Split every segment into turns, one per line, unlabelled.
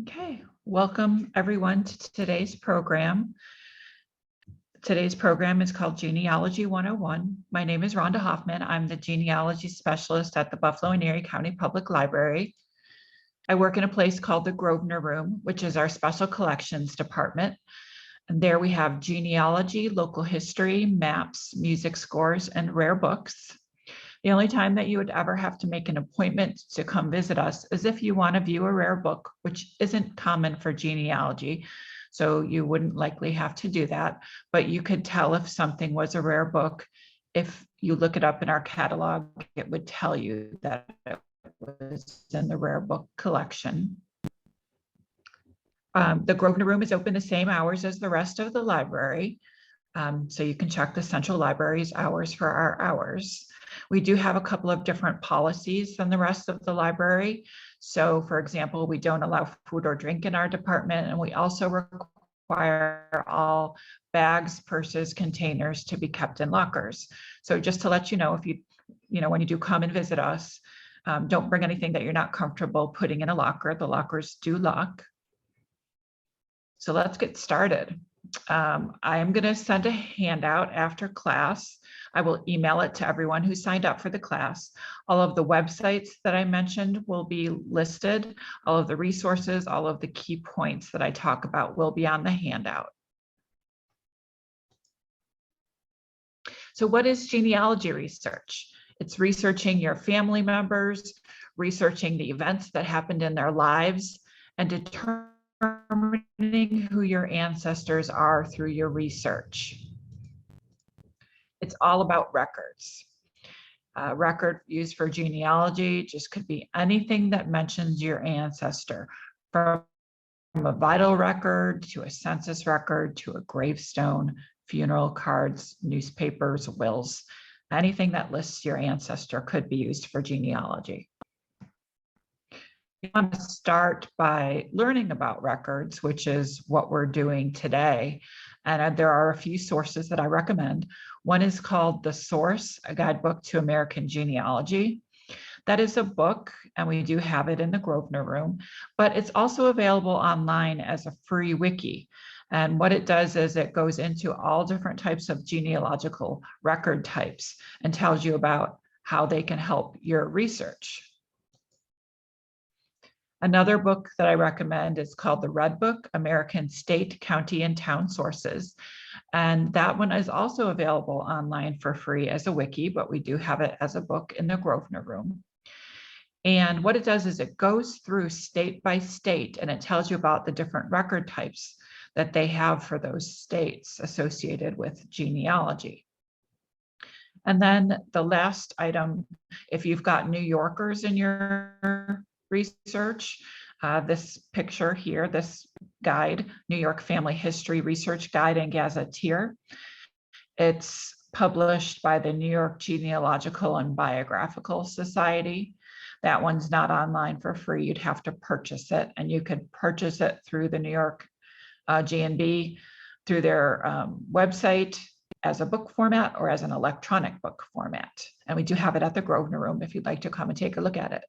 Okay, welcome everyone to today's program. Today's program is called Genealogy 101. My name is Rhonda Hoffman. I'm the genealogy specialist at the Buffalo and Erie County Public Library. I work in a place called the Grosvenor Room, which is our special collections department. And there we have genealogy, local history, maps, music scores, and rare books. The only time that you would ever have to make an appointment to come visit us is if you want to view a rare book, which isn't common for genealogy. So you wouldn't likely have to do that, but you could tell if something was a rare book. If you look it up in our catalog, it would tell you that it was in the rare book collection. The Grosvenor Room is open the same hours as the rest of the library. So you can check the Central Library's hours for our hours. We do have a couple of different policies than the rest of the library. So for example, we don't allow food or drink in our department, and we also require all bags, purses, containers to be kept in lockers. So just to let you know, if when you do come and visit us, don't bring anything that you're not comfortable putting in a locker. The lockers do lock. So let's get started. I am going to send a handout after class. I will email it to everyone who signed up for the class. All of the websites that I mentioned will be listed. All of the resources, all of the key points that I talk about will be on the handout. So what is genealogy research? It's researching your family members, researching the events that happened in their lives, and determining who your ancestors are through your research. It's all about records. Record used for genealogy just could be anything that mentions your ancestor, from a vital record to a census record to a gravestone, funeral cards, newspapers, wills. Anything that lists your ancestor could be used for genealogy. You want to start by learning about records, which is what we're doing today. And there are a few sources that I recommend. One is called The Source, a guidebook to American genealogy. That is a book, and we do have it in the Grosvenor Room, but it's also available online as a free wiki. And what it does is it goes into all different types of genealogical record types and tells you about how they can help your research. Another book that I recommend is called The Red Book, American State, County, and Town Sources. And that one is also available online for free as a wiki, but we do have it as a book in the Grosvenor Room. And what it does is it goes through state by state, and it tells you about the different record types that they have for those states associated with genealogy. And then the last item, if you've got New Yorkers in your research, this picture here, this guide, New York Family History Research Guide and Gazetteer. It's published by the New York Genealogical and Biographical Society. That one's not online for free. You'd have to purchase it, and you could purchase it through the New York G&B, through their website as a book format or as an electronic book format. And we do have it at the Grosvenor Room if you'd like to come and take a look at it.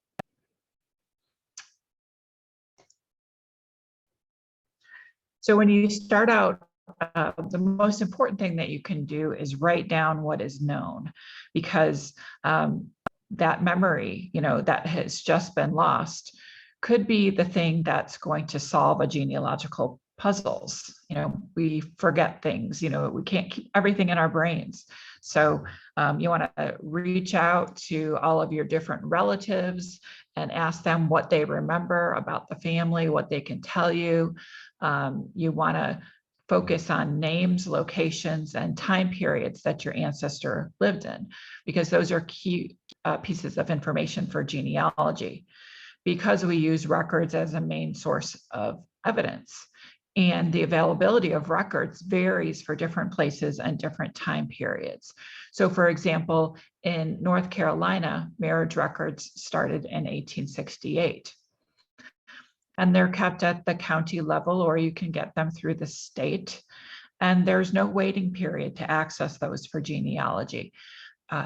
So when you start out, the most important thing that you can do is write down what is known, because that memory, that has just been lost could be the thing that's going to solve a genealogical puzzles. We forget things, we can't keep everything in our brains. So you want to reach out to all of your different relatives and ask them what they remember about the family, what they can tell you. You want to focus on names, locations, and time periods that your ancestor lived in, because those are key pieces of information for genealogy, because we use records as a main source of evidence. And the availability of records varies for different places and different time periods. So for example, in North Carolina, marriage records started in 1868. And they're kept at the county level, or you can get them through the state. And there's no waiting period to access those for genealogy.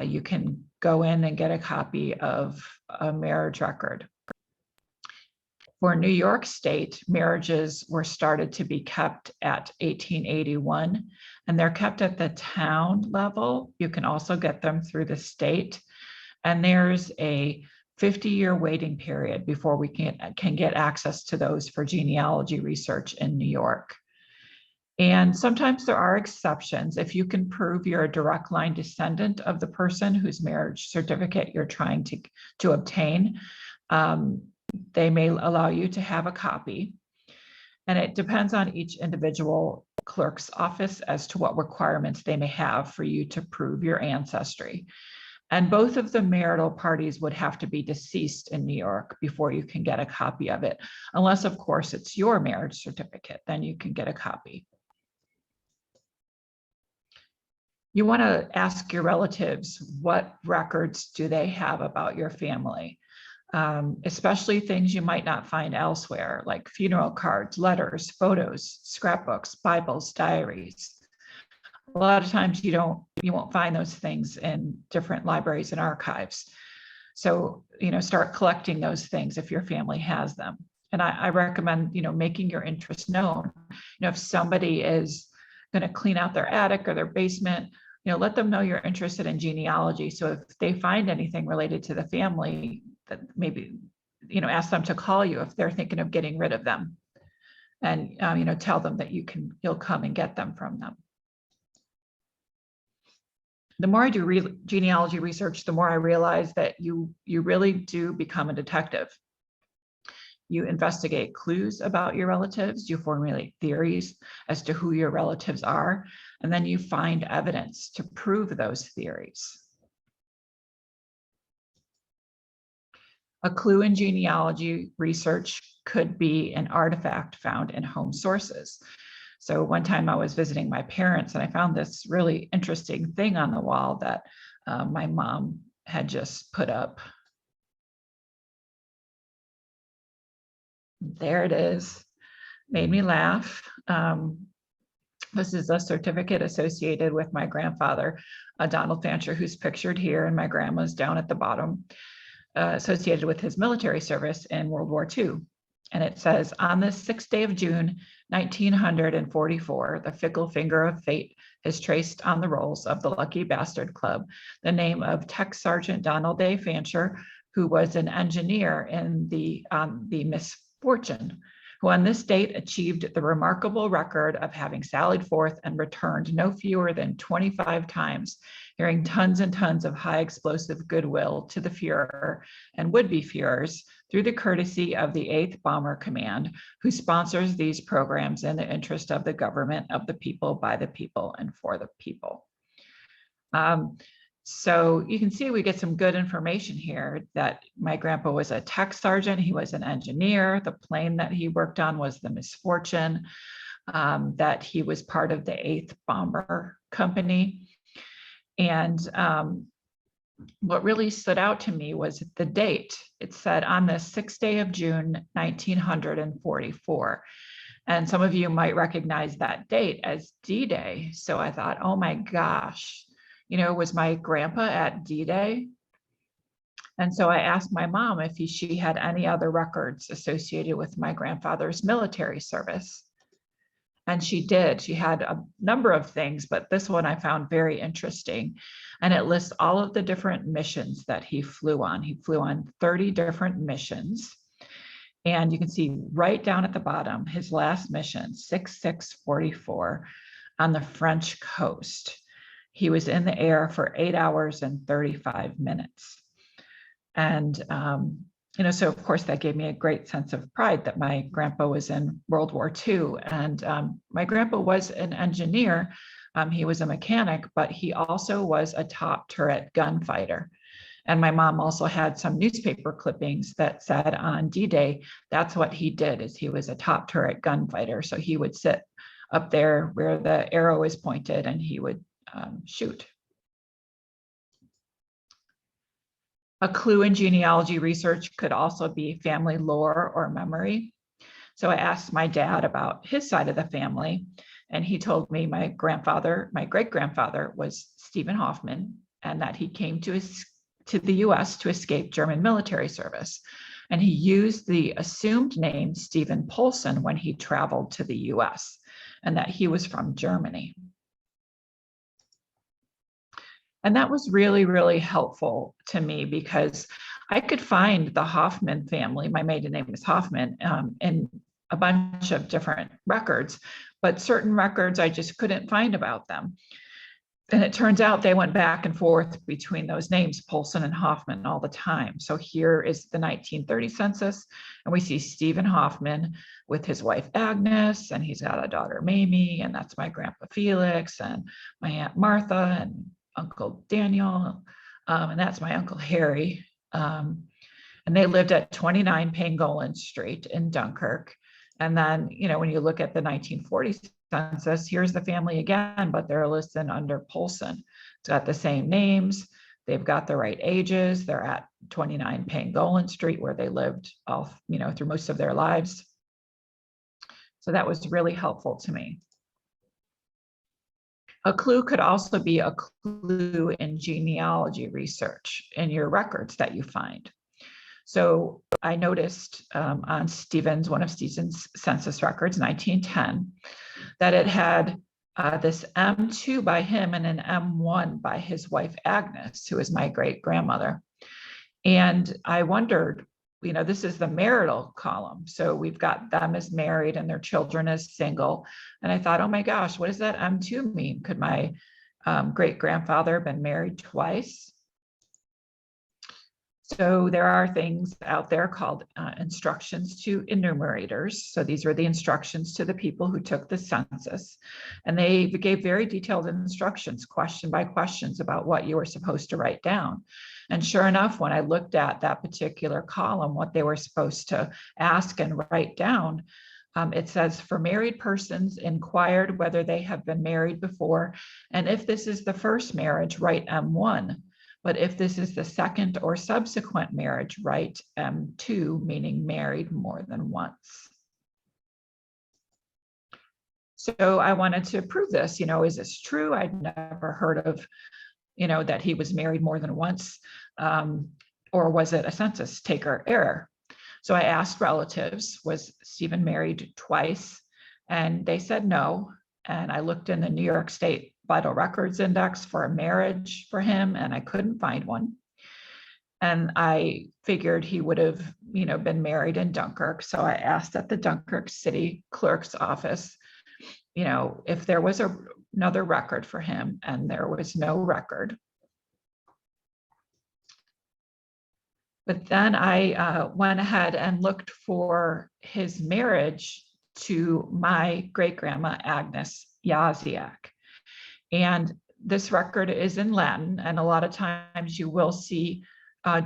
You can go in and get a copy of a marriage record. For New York State, marriages were started to be kept at 1881, and they're kept at the town level. You can also get them through the state. And there's a 50-year waiting period before we can get access to those for genealogy research in New York. And sometimes there are exceptions. If you can prove you're a direct line descendant of the person whose marriage certificate you're trying to obtain, they may allow you to have a copy. And it depends on each individual clerk's office as to what requirements they may have for you to prove your ancestry. And both of the marital parties would have to be deceased in New York before you can get a copy of it, unless, of course, it's your marriage certificate, then you can get a copy. You want to ask your relatives, what records do they have about your family? Especially things you might not find elsewhere, like funeral cards, letters, photos, scrapbooks, Bibles, diaries. A lot of times you won't find those things in different libraries and archives. So, start collecting those things if your family has them. And I recommend, making your interest known. If somebody is going to clean out their attic or their basement, let them know you're interested in genealogy. So if they find anything related to the family, that maybe, ask them to call you if they're thinking of getting rid of them, and tell them that you'll come and get them from them. The more I do genealogy research, the more I realize that you really do become a detective. You investigate clues about your relatives, you formulate theories as to who your relatives are, and then you find evidence to prove those theories. A clue in genealogy research could be an artifact found in home sources. So one time I was visiting my parents and I found this really interesting thing on the wall that my mom had just put up. There it is. Made me laugh. This is a certificate associated with my grandfather, Donald Fancher, who's pictured here, and my grandma's down at the bottom, associated with his military service in World War II. And it says, on the 6th day of June, 1944, the fickle finger of fate has traced on the rolls of the Lucky Bastard Club the name of Tech Sergeant Donald A. Fancher, who was an engineer in the Misfortune, who on this date achieved the remarkable record of having sallied forth and returned no fewer than 25 times, carrying tons and tons of high explosive goodwill to the Führer and would-be Führers through the courtesy of the 8th Bomber Command, who sponsors these programs in the interest of the government, of the people, by the people, and for the people. So you can see we get some good information here that my grandpa was a tech sergeant. He was an engineer. The plane that he worked on was the Misfortune, that he was part of the 8th Bomber Company. And what really stood out to me was the date. It said on the 6th day of June, 1944. And some of you might recognize that date as D-Day. So I thought, oh my gosh, was my grandpa at D-Day? And so I asked my mom if she had any other records associated with my grandfather's military service. And she did. She had a number of things, but this one I found very interesting. And it lists all of the different missions that he flew on. He flew on 30 different missions. And you can see right down at the bottom, his last mission, 6644, on the French coast. He was in the air for 8 hours and 35 minutes. And, so of course that gave me a great sense of pride that my grandpa was in World War II. And my grandpa was an engineer. He was a mechanic, but he also was a top turret gunfighter. And my mom also had some newspaper clippings that said on D-Day, that's what he did, is he was a top turret gunfighter. So he would sit up there where the arrow is pointed and he would shoot. A clue in genealogy research could also be family lore or memory. So I asked my dad about his side of the family, and he told me my great-grandfather was Stephen Hoffman, and that he came to the US to escape German military service. and he used the assumed name Stephen Polson when he traveled to the US, and that he was from Germany. And that was really, really helpful to me because I could find the Hoffman family, my maiden name is Hoffman, in a bunch of different records, but certain records I just couldn't find about them. And it turns out they went back and forth between those names, Polson and Hoffman, all the time. So here is the 1930 census, and we see Stephen Hoffman with his wife Agnes, and he's got a daughter Mamie, and that's my grandpa Felix, and my Aunt Martha, and Uncle Daniel, and that's my Uncle Harry. And they lived at 29 Pangolin Street in Dunkirk. And then, you know, when you look at the 1940 census, here's the family again, but they're listed under Polson. It's got the same names. They've got the right ages. They're at 29 Pangolin Street where they lived all, you know, through most of their lives. So that was really helpful to me. A clue could also be a clue in genealogy research in your records that you find. So I noticed on one of Stephen's census records, 1910, that it had this M2 by him and an M1 by his wife, Agnes, who is my great grandmother. And I wondered, you know, this is the marital column. So we've got them as married and their children as single. And I thought, oh my gosh, what does that M2 mean? Could my great grandfather have been married twice? So there are things out there called instructions to enumerators. So these were the instructions to the people who took the census. And they gave very detailed instructions, question by questions, about what you were supposed to write down. And sure enough, when I looked at that particular column, what they were supposed to ask and write down, it says, for married persons inquired whether they have been married before. And if this is the first marriage, write M1. But if this is the second or subsequent marriage, write M2, meaning married more than once. So I wanted to prove this, you know, is this true? I'd never heard of, you know, that he was married more than once, or was it a census taker error? So I asked relatives, was Stephen married twice? And they said no. And I looked in the New York State Vital Records Index for a marriage for him, and I couldn't find one. And I figured he would have, you know, been married in Dunkirk. So I asked at the Dunkirk City Clerk's office, you know, if there was another record for him, and there was no record. But then I went ahead and looked for his marriage to my great grandma Agnes Yaziak. And this record is in Latin, and a lot of times you will see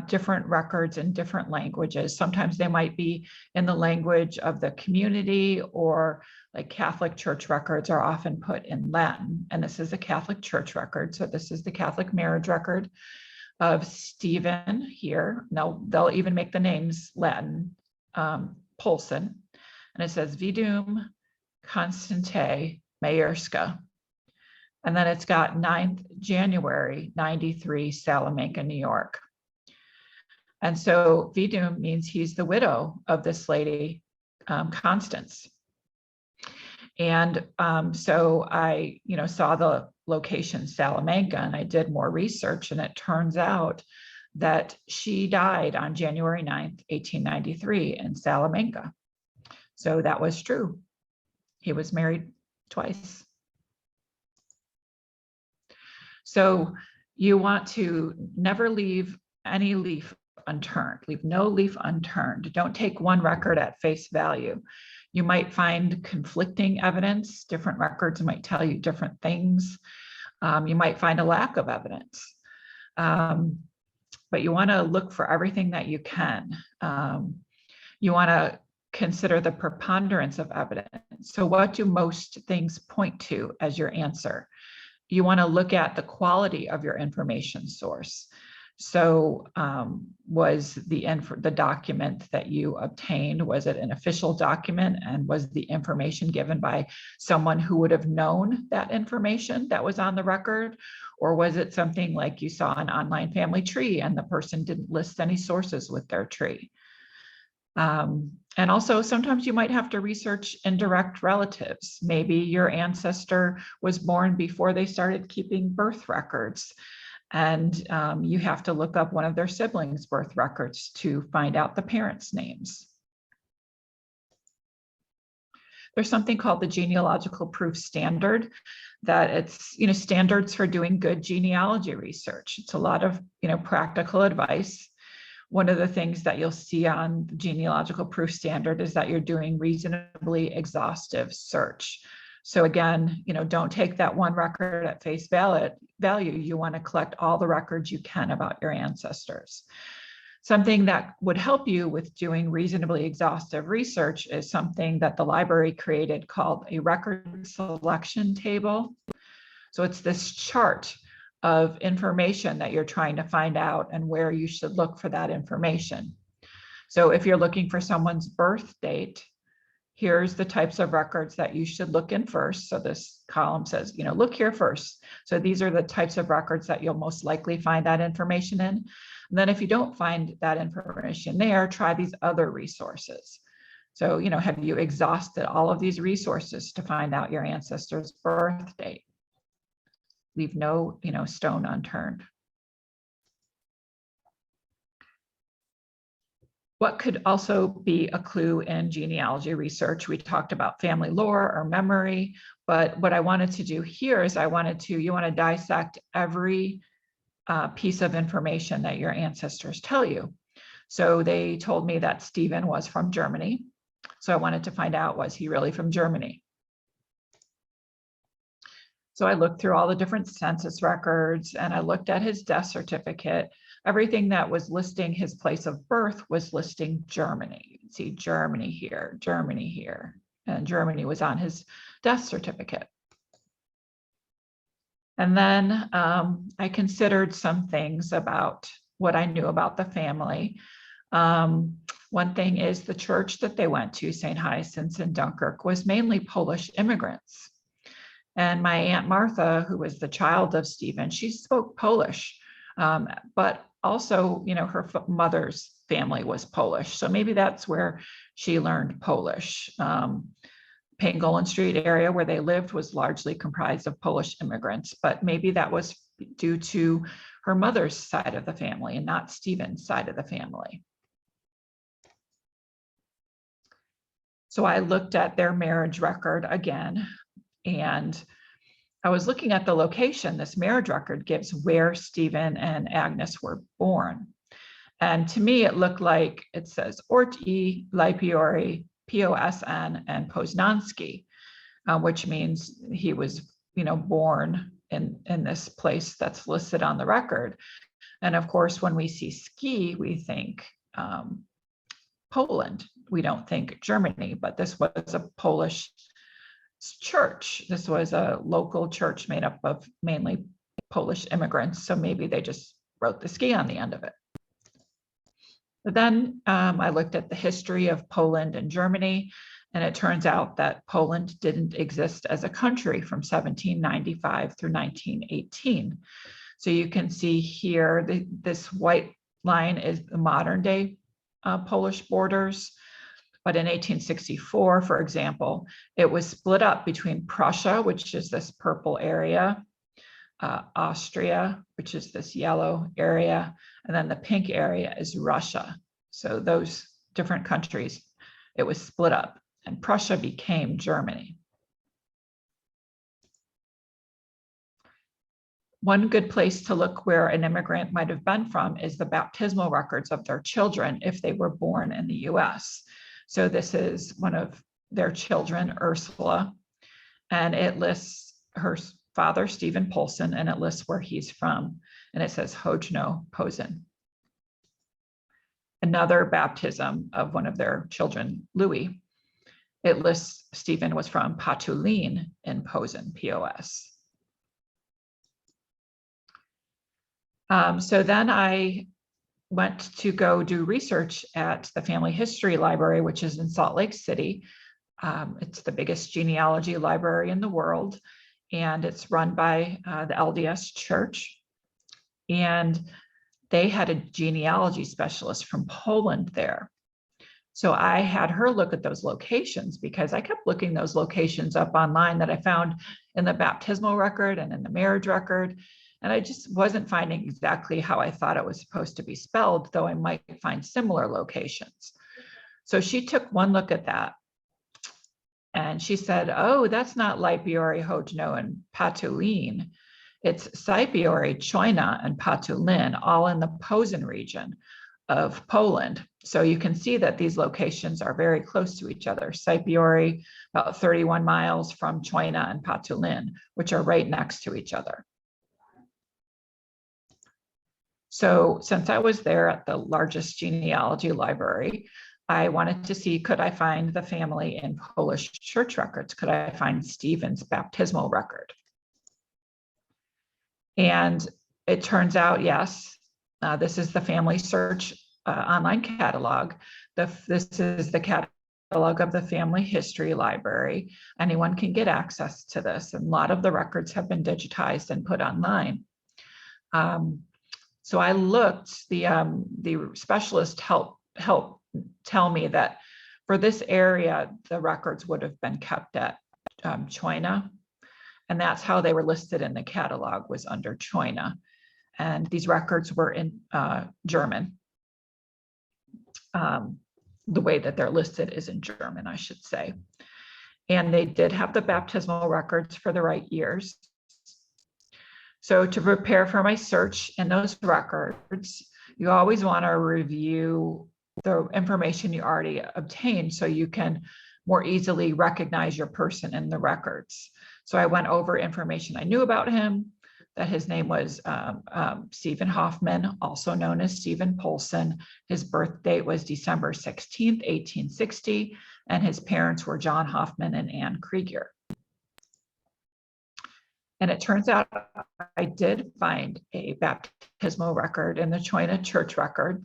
different records in different languages. Sometimes they might be in the language of the community, or like Catholic church records are often put in Latin. And this is a Catholic church record. So this is the Catholic marriage record of Stephen here. Now they'll even make the names Latin, Polson. And it says Vidum Constante Mayerska. And then it's got 9th January, 93, Salamanca, New York. And so Vidum means he's the widow of this lady, Constance. And so I, you know, saw the location Salamanca, and I did more research, and it turns out that she died on January 9th, 1893 in Salamanca. So that was true. He was married twice. So you want to never leave any leaf unturned. Leave no leaf unturned. Don't take one record at face value. You might find conflicting evidence. Different records might tell you different things. You might find a lack of evidence. But you want to look for everything that you can. You want to consider the preponderance of evidence. So what do most things point to as your answer? You want to look at the quality of your information source. So was the document that you obtained, was it an official document, and was the information given by someone who would have known that information that was on the record? Or was it something like you saw an online family tree and the person didn't list any sources with their tree? And also sometimes you might have to research indirect relatives. Maybe your ancestor was born before they started keeping birth records, and you have to look up one of their siblings' birth records to find out the parents' names. There's something called the genealogical proof standard, that it's, standards for doing good genealogy research. It's a lot of, practical advice. One of the things that you'll see on the genealogical proof standard is that you're doing reasonably exhaustive search. So again, don't take that one record at face value. You want to collect all the records you can about your ancestors. Something that would help you with doing reasonably exhaustive research is something that the library created called a record selection table. So it's this chart of information that you're trying to find out and where you should look for that information. So if you're looking for someone's birth date, here's the types of records that you should look in first. So this column says, look here first. So these are the types of records that you'll most likely find that information in. And then if you don't find that information there, try these other resources. So, have you exhausted all of these resources to find out your ancestor's birth date? Leave no, stone unturned. What could also be a clue in genealogy research? We talked about family lore or memory, but what I wanted to do here is you want to dissect every piece of information that your ancestors tell you. So they told me that Stephen was from Germany. So I wanted to find out, was he really from Germany? So I looked through all the different census records and I looked at his death certificate. Everything that was listing his place of birth was listing Germany. You can see Germany here, and Germany was on his death certificate. And then I considered some things about what I knew about the family. One thing is the church that they went to, St. Hyacinth's in Dunkirk, was mainly Polish immigrants. And my Aunt Martha, who was the child of Stephen, she spoke Polish, but also, her mother's family was Polish. So maybe that's where she learned Polish. Pangolin Street area where they lived was largely comprised of Polish immigrants, but maybe that was due to her mother's side of the family and not Stephen's side of the family. So I looked at their marriage record again, and I was looking at the location. This marriage record gives where Stephen and Agnes were born. And to me, it looked like it says Orti, Laipiori, Posn, and Poznansky, which means he was, born in this place that's listed on the record. And of course, when we see ski, we think Poland. We don't think Germany, but this was a Polish church. This was a local church made up of mainly Polish immigrants. So maybe they just wrote the ski on the end of it. But then I looked at the history of Poland and Germany, and it turns out that Poland didn't exist as a country from 1795 through 1918. So you can see here, this white line is the modern day Polish borders. But in 1864, for example, it was split up between Prussia, which is this purple area, Austria, which is this yellow area, and then the pink area is Russia. So those different countries, it was split up, and Prussia became Germany. One good place to look where an immigrant might have been from is the baptismal records of their children if they were born in the US. So this is one of their children, Ursula, and it lists her father, Stephen Polson, and it lists where he's from, and it says Hojno Posen. Another baptism of one of their children, Louis, it lists Stephen was from Patulin in Posen, POS. So then I went to go do research at the Family History Library, which is in Salt Lake City. It's the biggest genealogy library in the world, and it's run by the LDS Church. And they had a genealogy specialist from Poland there. So I had her look at those locations because I kept looking those locations up online that I found in the baptismal record and in the marriage record. And I just wasn't finding exactly how I thought it was supposed to be spelled, though I might find similar locations. So she took one look at that and she said, oh, that's not Lipiori, Hojno, and Patulin. It's Sypiori, Choina, and Patulin, all in the Posen region of Poland. So you can see that these locations are very close to each other. Sypiori, about 31 miles from Choina and Patulin, which are right next to each other. So since I was there at the largest genealogy library, I wanted to see, could I find the family in Polish church records? Could I find Stephen's baptismal record? And it turns out, yes, this is the family search online catalog. This is the catalog of the family history library. Anyone can get access to this, and a lot of the records have been digitized and put online. So I looked, the specialist helped tell me that for this area, the records would have been kept at Choina, and that's how they were listed in the catalog, was under Choina. And these records were in German. The way that they're listed is in German, I should say. And they did have the baptismal records for the right years. So to prepare for my search in those records, you always want to review the information you already obtained so you can more easily recognize your person in the records. So I went over information I knew about him, that his name was Stephen Hoffman, also known as Stephen Polson. His birth date was December 16th, 1860, and his parents were John Hoffman and Anne Krieger. And it turns out I did find a baptismal record in the Choina church record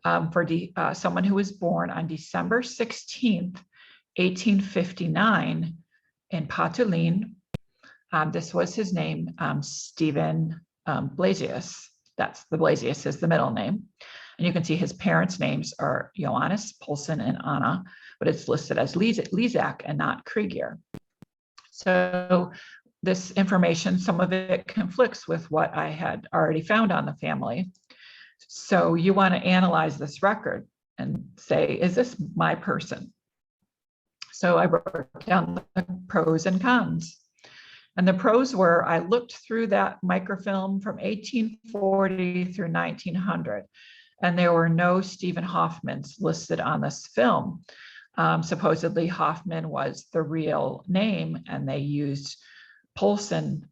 for someone who was born on December 16th, 1859 in Patulin. This was his name, Stephen Blasius. That's the Blasius is the middle name. And you can see his parents' names are Johannes, Polson, and Anna, but it's listed as Lizak and not Krieger. So this information, some of it conflicts with what I had already found on the family. So you want to analyze this record and say, is this my person? So I wrote down the pros and cons. And the pros were, I looked through that microfilm from 1840 through 1900, and there were no Stephen Hoffmans listed on this film. Supposedly Hoffman was the real name, and they used Polson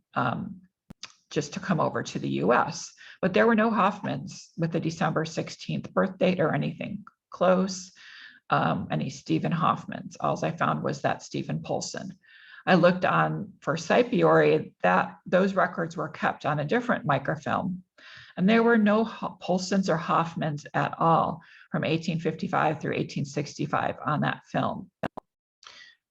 just to come over to the US. But there were no Hoffmans with the December 16th birth date or anything close, any Stephen Hoffmans. All I found was that Stephen Polson. I looked on for Sypiori, that those records were kept on a different microfilm, and there were no Polsons or Hoffmans at all from 1855 through 1865 on that film.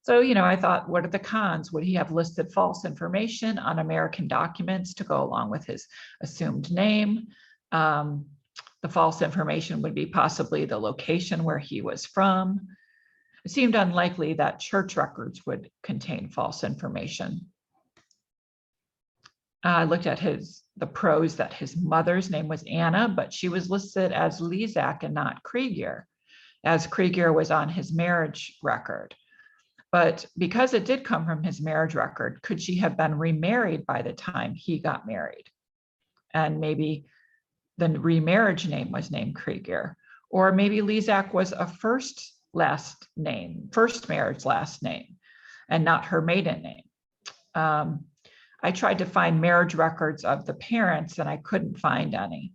So, I thought, what are the cons? Would he have listed false information on American documents to go along with his assumed name? The false information would be possibly the location where he was from. It seemed unlikely that church records would contain false information. I looked at the pros, that his mother's name was Anna, but she was listed as Lizak and not Krieger, as Krieger was on his marriage record. But because it did come from his marriage record, could she have been remarried by the time he got married? And maybe the remarriage name was named Krieger, or maybe Lizak was a first marriage last name, and not her maiden name. I tried to find marriage records of the parents, and I couldn't find any.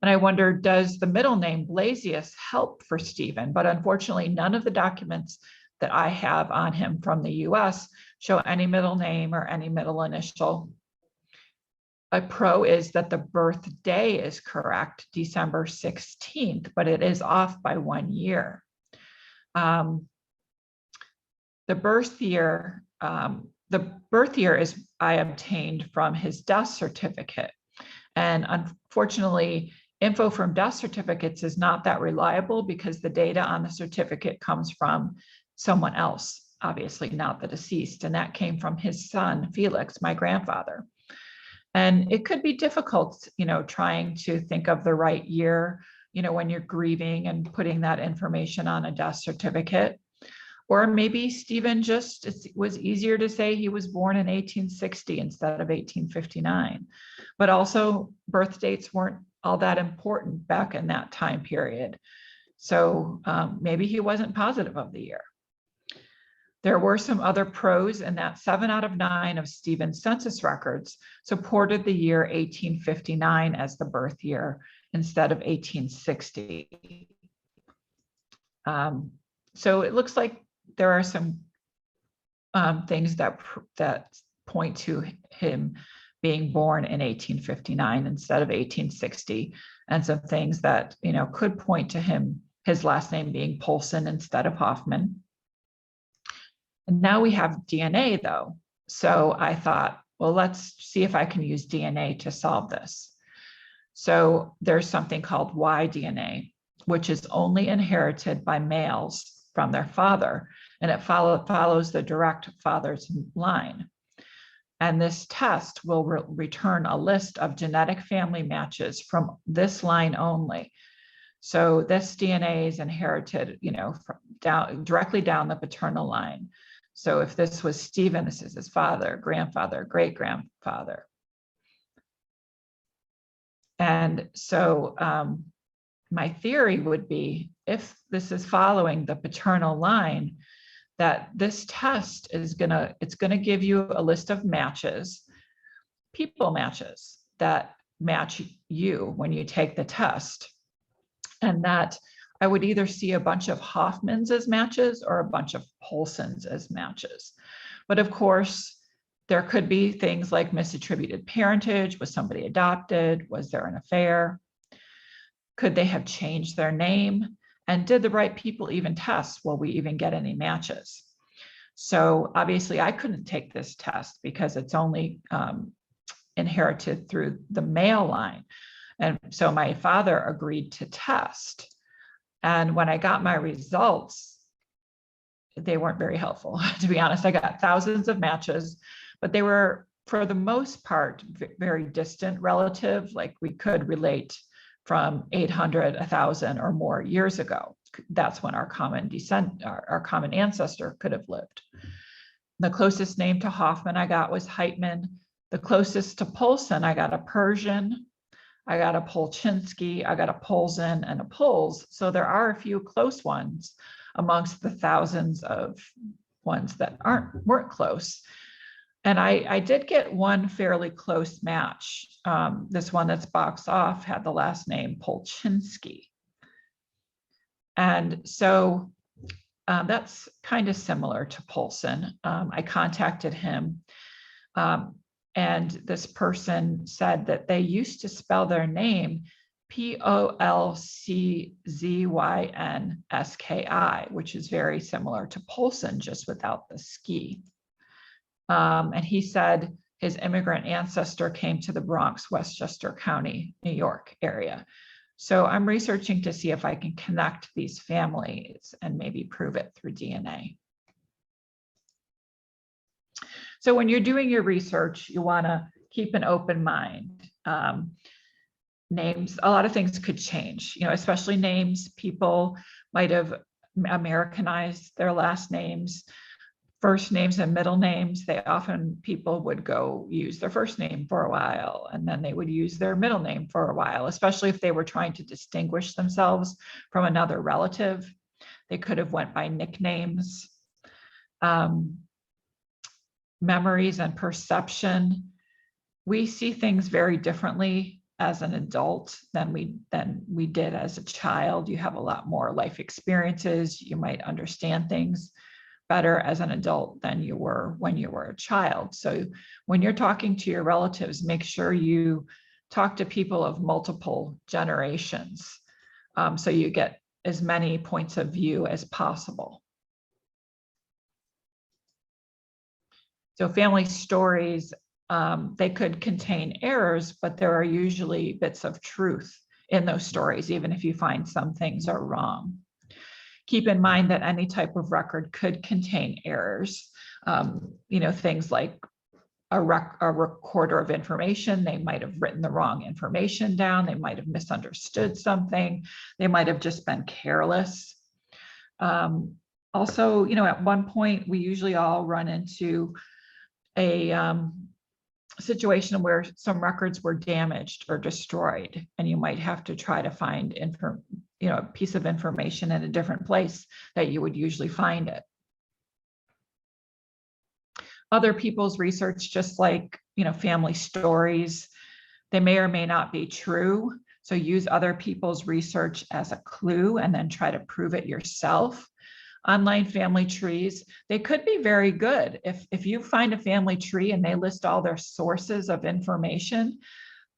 And I wondered, does the middle name Blasius help for Stephen? But unfortunately, none of the documents that I have on him from the US show any middle name or any middle initial. A pro is that the birthday is correct, December 16th, but it is off by 1 year. The birth year is I obtained from his death certificate. And unfortunately, info from death certificates is not that reliable because the data on the certificate comes from someone else, obviously not the deceased, and that came from his son, Felix, my grandfather. And it could be difficult, trying to think of the right year, when you're grieving and putting that information on a death certificate. Or maybe Stephen it was easier to say he was born in 1860 instead of 1859. But also birth dates weren't all that important back in that time period. So maybe he wasn't positive of the year. There were some other pros in that 7 out of 9 of Stephen's census records supported the year 1859 as the birth year instead of 1860. So it looks like there are some things that point to him being born in 1859 instead of 1860, and some things that could point to his last name being Polson instead of Hoffman. And now we have DNA though. So I thought, well, let's see if I can use DNA to solve this. So there's something called Y DNA, which is only inherited by males from their father, and it follows the direct father's line. And this test will return a list of genetic family matches from this line only. So this DNA is inherited, directly down the paternal line. So if this was Stephen, this is his father, grandfather, great-grandfather. And so my theory would be, if this is following the paternal line, that this test is gonna give you a list of matches, people matches that match you when you take the test. And that I would either see a bunch of Hoffmans as matches or a bunch of Polsons as matches. But of course, there could be things like misattributed parentage. Was somebody adopted? Was there an affair? Could they have changed their name? And did the right people even test? Will we even get any matches? So obviously I couldn't take this test because it's only inherited through the male line. And so my father agreed to test. And when I got my results, they weren't very helpful. To be honest, I got thousands of matches, but they were, for the most part, very distant relative, like we could relate from 800, 1,000 or more years ago. That's when our common ancestor could have lived. The closest name to Hoffman I got was Heitman. The closest to Polson, I got a Persian, I got a Polchinski, I got a Polzin and a Pols. So there are a few close ones amongst the thousands of ones that weren't close. And I did get one fairly close match. This one that's boxed off had the last name Polchinski. And so that's kind of similar to Polson. I contacted him, and this person said that they used to spell their name Polczynski, which is very similar to Polson, just without the ski. And he said his immigrant ancestor came to the Bronx, Westchester County, New York area. So I'm researching to see if I can connect these families and maybe prove it through DNA. So when you're doing your research, you want to keep an open mind. Names, a lot of things could change, especially names. People might have Americanized their last names. First names and middle names, people would go use their first name for a while, and then they would use their middle name for a while, especially if they were trying to distinguish themselves from another relative. They could have went by nicknames. Memories and perception. We see things very differently as an adult than we did as a child. You have a lot more life experiences. You might understand things better as an adult than you were when you were a child. So when you're talking to your relatives, make sure you talk to people of multiple generations, so you get as many points of view as possible. So family stories, they could contain errors, but there are usually bits of truth in those stories, even if you find some things are wrong. Keep in mind that any type of record could contain errors. Things like a recorder of information, they might have written the wrong information down, they might have misunderstood something, they might have just been careless. Also, at one point, we usually all run into a situation where some records were damaged or destroyed, and you might have to try to find a piece of information in a different place that you would usually find it. Other people's research, just like family stories, they may or may not be true. So use other people's research as a clue and then try to prove it yourself. Online family trees, they could be very good. If you find a family tree and they list all their sources of information,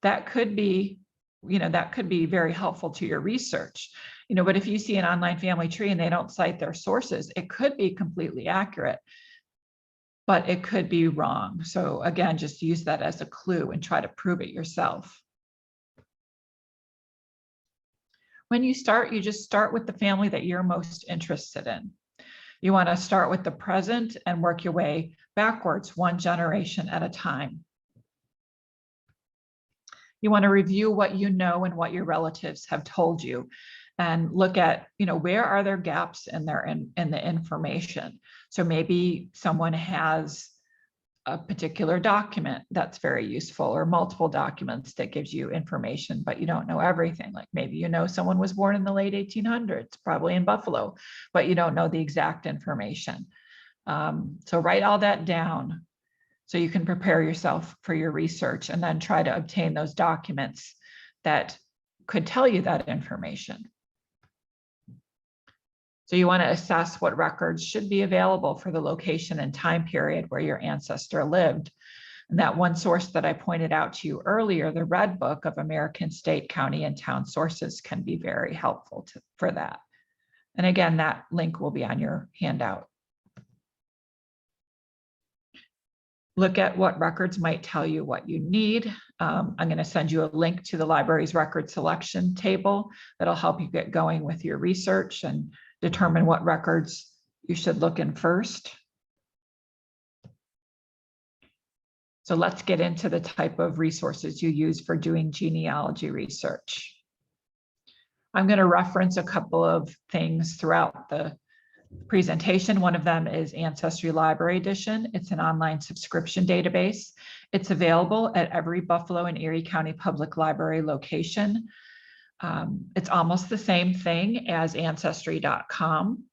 that could be very helpful to your research. But if you see an online family tree and they don't cite their sources, it could be completely accurate, but it could be wrong. So again, just use that as a clue and try to prove it yourself. When you start, you just start with the family that you're most interested in. You want to start with the present and work your way backwards, one generation at a time. You want to review what you know and what your relatives have told you, and look at, where are there gaps in the information. So maybe someone has a particular document that's very useful, or multiple documents that gives you information, but you don't know everything. Like maybe someone was born in the late 1800s, probably in Buffalo, but you don't know the exact information. So write all that down so you can prepare yourself for your research, and then try to obtain those documents that could tell you that information. So you want to assess what records should be available for the location and time period where your ancestor lived. And that one source that I pointed out to you earlier, the Red Book of American State, County, and Town Sources, can be very helpful for that. And again, that link will be on your handout. Look at what records might tell you what you need. I'm going to send you a link to the library's record selection table that'll help you get going with your research and determine what records you should look in first. So let's get into the type of resources you use for doing genealogy research. I'm going to reference a couple of things throughout the presentation. One of them is Ancestry Library Edition. It's an online subscription database. It's available at every Buffalo and Erie County Public Library location. It's almost the same thing as Ancestry.com,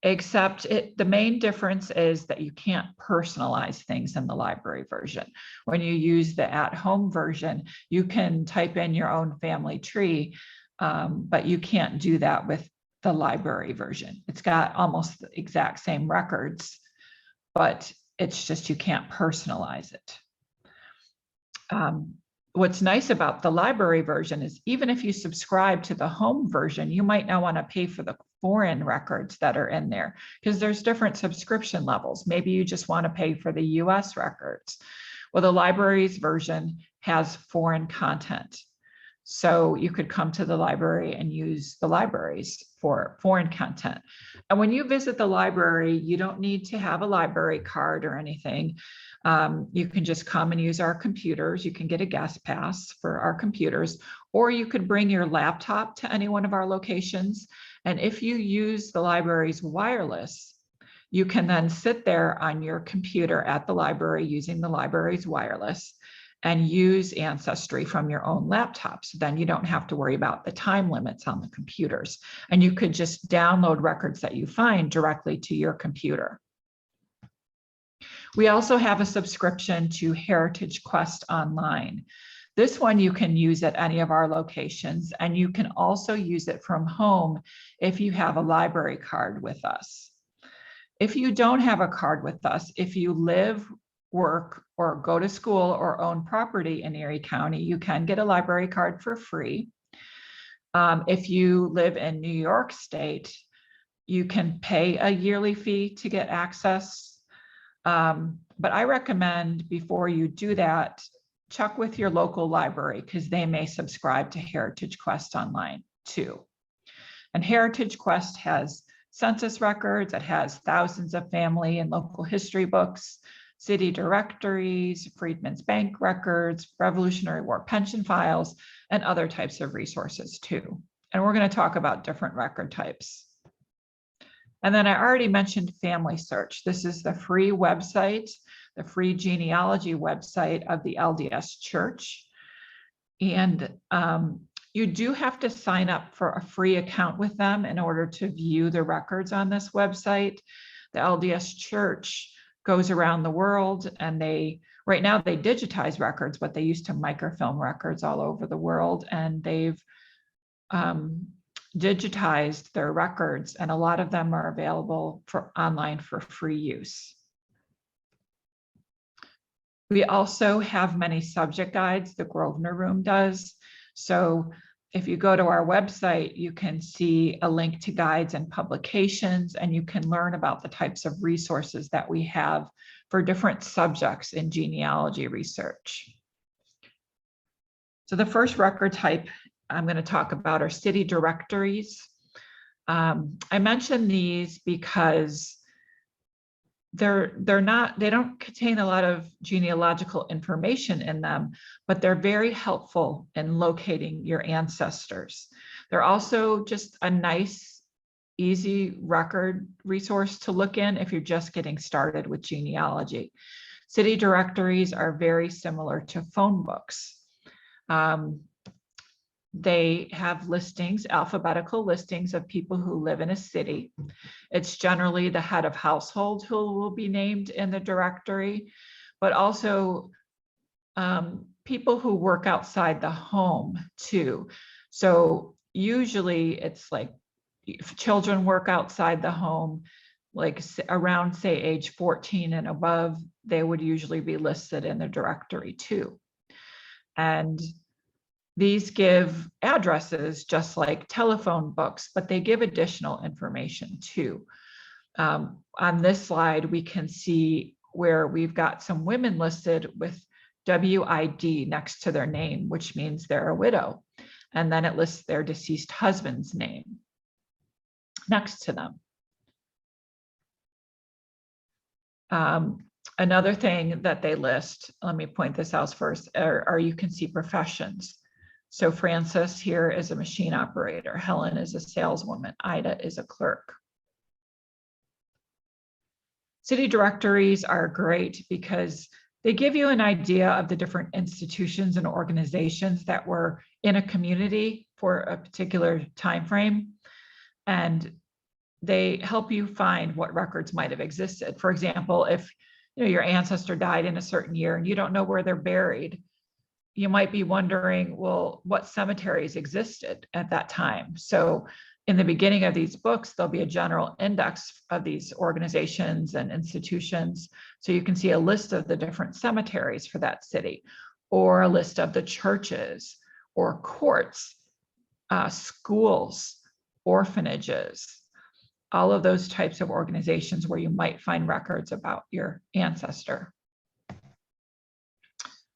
except the main difference is that you can't personalize things in the library version. When you use the at-home version, you can type in your own family tree, but you can't do that with the library version. It's got almost the exact same records, but it's just you can't personalize it. What's nice about the library version is even if you subscribe to the home version, you might not want to pay for the foreign records that are in there, because there's different subscription levels. Maybe you just want to pay for the US records. Well, the library's version has foreign content. So you could come to the library and use the libraries for foreign content. And when you visit the library, you don't need to have a library card or anything. You can just come and use our computers. You can get a guest pass for our computers, or you could bring your laptop to any one of our locations. And if you use the library's wireless, you can then sit there on your computer at the library using the library's wireless and use Ancestry from your own laptop. So then you don't have to worry about the time limits on the computers. And you could just download records that you find directly to your computer. We also have a subscription to HeritageQuest Online. This one you can use at any of our locations, and you can also use it from home if you have a library card with us. If you don't have a card with us, if you live, work, or go to school or own property in Erie County, you can get a library card for free. If you live in New York State, you can pay a yearly fee to get access. But I recommend before you do that check with your local library because they may subscribe to HeritageQuest Online too. And HeritageQuest has census records. It has thousands of family and local history books, city directories, Freedmen's Bank records, Revolutionary War pension files, and other types of resources too. And we're going to talk about different record types. And then I already mentioned Family Search. This is the free website, the free genealogy website of the LDS Church. And you do have to sign up for a free account with them in order to view the records on this website. The LDS Church goes around the world, and right now they digitize records, but they used to microfilm records all over the world, and they've digitized their records, and a lot of them are available online for free use. We also have many subject guides, the Grosvenor Room does. So if you go to our website, you can see a link to guides and publications, and you can learn about the types of resources that we have for different subjects in genealogy research. So the first record type I'm going to talk about are city directories. I mention these because they don't contain a lot of genealogical information in them, but they're very helpful in locating your ancestors. They're also just a nice, easy record resource to look in if you're just getting started with genealogy. City directories are very similar to phone books. They have listings, alphabetical listings of people who live in a city. It's generally the head of household who will be named in the directory, but also people who work outside the home too. So usually it's like if children work outside the home, like around say age 14 and above, they would usually be listed in the directory too. And these give addresses just like telephone books, but they give additional information too. On this slide, we can see where we've got some women listed with WID next to their name, which means they're a widow. And then it lists their deceased husband's name next to them. Another thing that they list, let me point this out first, are you can see professions. So Frances here is a machine operator. Helen is a saleswoman. Ida is a clerk. City directories are great because they give you an idea of the different institutions and organizations that were in a community for a particular time frame. And they help you find what records might have existed. For example, if your ancestor died in a certain year and you don't know where they're buried, you might be wondering, well, what cemeteries existed at that time? So in the beginning of these books, there'll be a general index of these organizations and institutions. So you can see a list of the different cemeteries for that city, or a list of the churches or courts, schools, orphanages, all of those types of organizations where you might find records about your ancestor.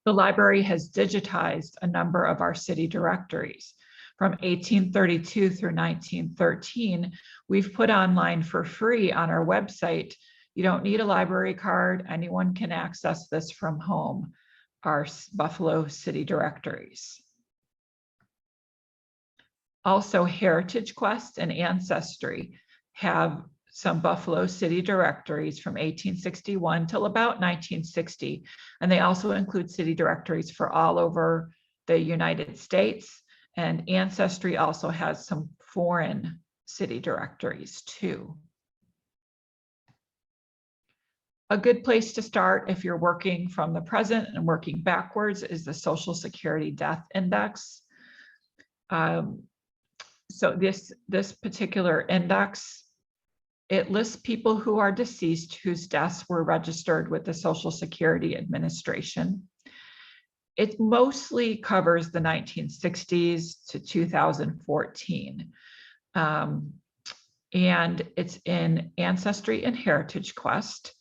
The library has digitized a number of our city directories. From 1832 through 1913, we've put online for free on our website. You don't need a library card. Anyone can access this from home, our Buffalo city directories. Also, HeritageQuest and Ancestry have some Buffalo city directories from 1861 till about 1960. And they also include city directories for all over the United States. And Ancestry also has some foreign city directories too. A good place to start if you're working from the present and working backwards is the Social Security Death Index. So this particular index, it lists people who are deceased whose deaths were registered with the Social Security Administration. It mostly covers the 1960s to 2014. And it's in Ancestry and HeritageQuest.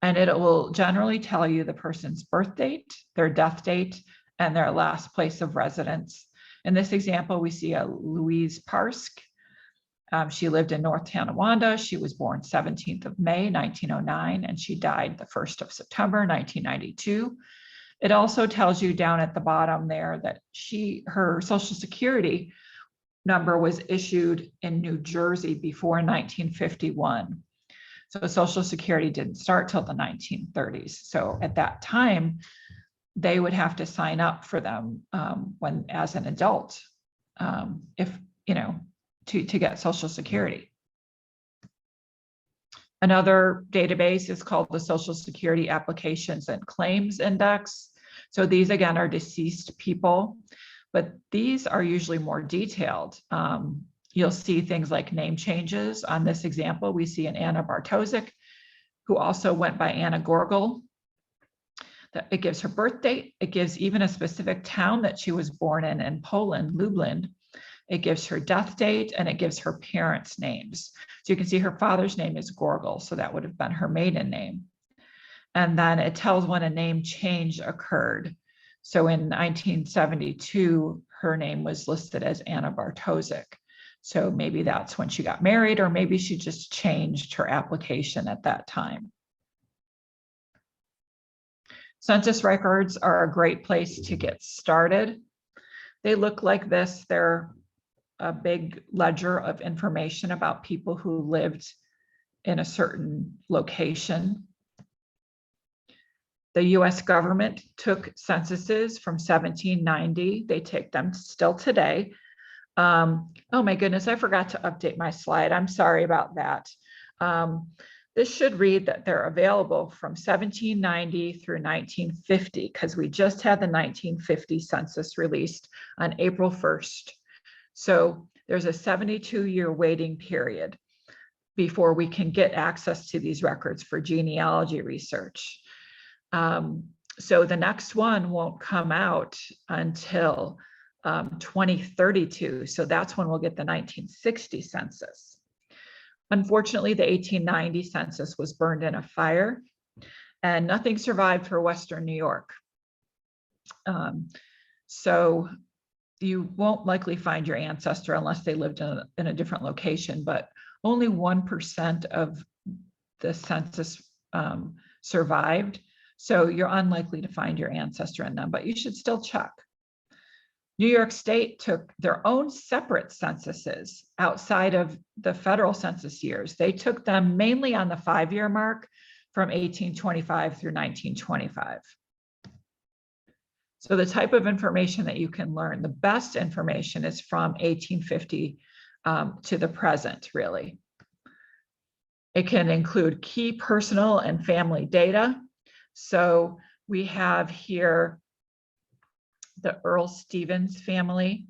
And it will generally tell you the person's birth date, their death date, and their last place of residence. In this example, we see a Louise Parsk. She lived in North Tonawanda. She was born 17th of May, 1909, and she died the 1st of September, 1992. It also tells you down at the bottom there that her Social Security number was issued in New Jersey before 1951. So Social Security didn't start till the 1930s. So at that time, they would have to sign up for them when as an adult, if to get Social Security. Another database is called the Social Security Applications and Claims Index. So these again are deceased people, but these are usually more detailed. You'll see things like name changes. On this example, we see an Anna Bartosik, who also went by Anna Gorgel. It gives her birth date. It gives even a specific town that she was born in Poland, Lublin. It gives her death date, and it gives her parents' names. So you can see her father's name is Gorgel, so that would have been her maiden name. And then it tells when a name change occurred. So in 1972, her name was listed as Anna Bartosik. So maybe that's when she got married, or maybe she just changed her application at that time. Census records are a great place to get started. They look like this. They're a big ledger of information about people who lived in a certain location. The US government took censuses from 1790. They take them still today. Oh my goodness, I forgot to update my slide. I'm sorry about that. This should read that they're available from 1790 through 1950, because we just had the 1950 census released on April 1st. So there's a 72-year waiting period before we can get access to these records for genealogy research. So the next one won't come out until 2032. So that's when we'll get the 1960 census. Unfortunately, the 1890 census was burned in a fire, and nothing survived for Western New York. So you won't likely find your ancestor unless they lived in a different location, but only 1% of the census survived. So you're unlikely to find your ancestor in them, but you should still check. New York State took their own separate censuses outside of the federal census years. They took them mainly on the 5-year mark from 1825 through 1925. So the type of information that you can learn, the best information is from 1850 to the present, really. It can include key personal and family data. So we have here the Earl Stevens family.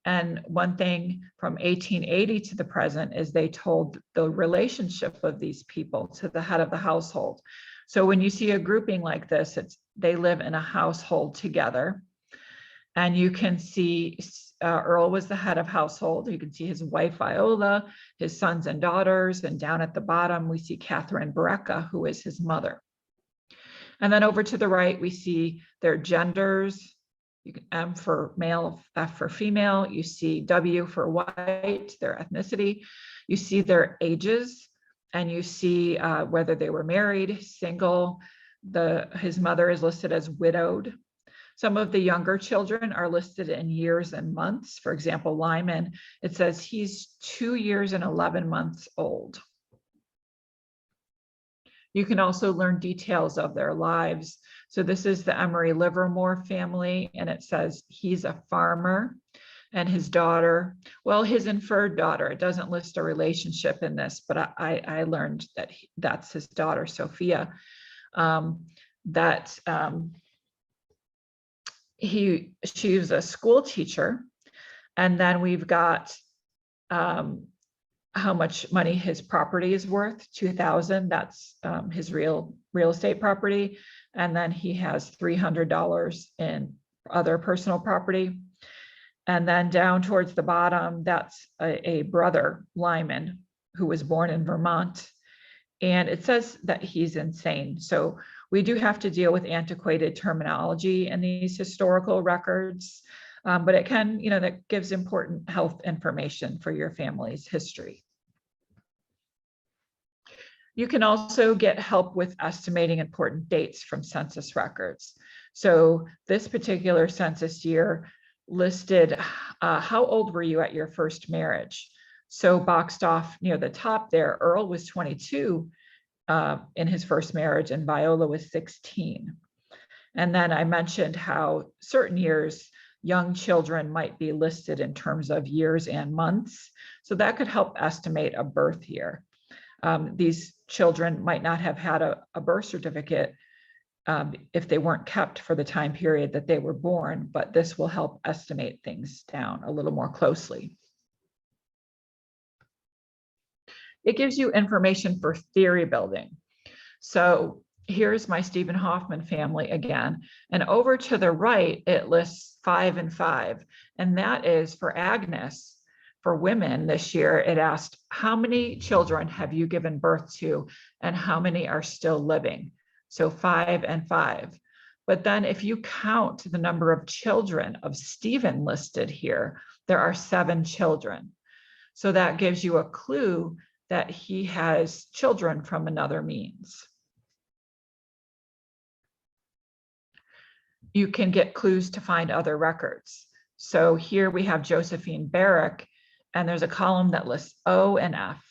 And one thing from 1880 to the present is they told the relationship of these people to the head of the household. So when you see a grouping like this, they live in a household together. And you can see Earl was the head of household. You can see his wife, Viola, his sons and daughters. And down at the bottom, we see Catherine Brecka, who is his mother. And then over to the right, we see their genders. You can M for male, F for female. You see W for white, their ethnicity. You see their ages, and you see whether they were married, single. His mother is listed as widowed. Some of the younger children are listed in years and months. For example, Lyman, it says he's 2 years and 11 months old. You can also learn details of their lives. So this is the Emery Livermore family, and it says he's a farmer, and his daughter, well, his inferred daughter, it doesn't list a relationship in this, but I learned that that's his daughter, Sophia, she was a school teacher. And then we've got how much money his property is worth, $2,000. That's his real estate property. And then he has $300 in other personal property. And then down towards the bottom, that's a brother, Lyman, who was born in Vermont. And it says that he's insane. So we do have to deal with antiquated terminology in these historical records, but it can, that gives important health information for your family's history. You can also get help with estimating important dates from census records. So this particular census year listed how old were you at your first marriage? So boxed off near the top there, Earl was 22 in his first marriage and Viola was 16. And then I mentioned how certain years young children might be listed in terms of years and months. So that could help estimate a birth year. These children might not have had a birth certificate if they weren't kept for the time period that they were born, but this will help estimate things down a little more closely. It gives you information for theory building. So here's my Stephen Hoffman family again, and over to the right, it lists 5 and 5, and that is for Agnes. For women this year, it asked, how many children have you given birth to and how many are still living? So 5 and 5. But then if you count the number of children of Stephen listed here, there are 7 children. So that gives you a clue that he has children from another means. You can get clues to find other records. So here we have Josephine Barrick, and there's a column that lists O and F,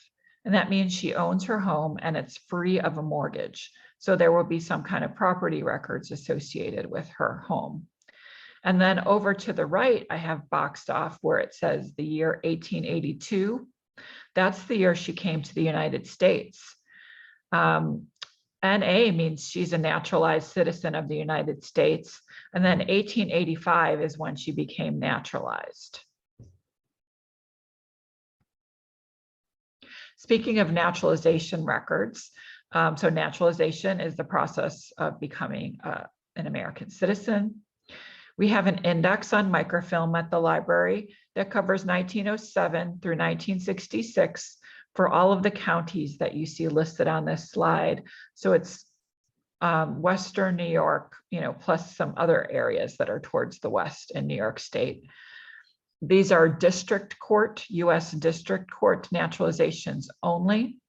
and that means she owns her home and it's free of a mortgage. So there will be some kind of property records associated with her home. And then over to the right, I have boxed off where it says the year 1882. That's the year she came to the United States. NA means she's a naturalized citizen of the United States. And then 1885 is when she became naturalized. Speaking of naturalization records, so naturalization is the process of becoming an American citizen. We have an index on microfilm at the library that covers 1907 through 1966 for all of the counties that you see listed on this slide. So it's Western New York, plus some other areas that are towards the west in New York State. These are district court, US district court naturalizations only.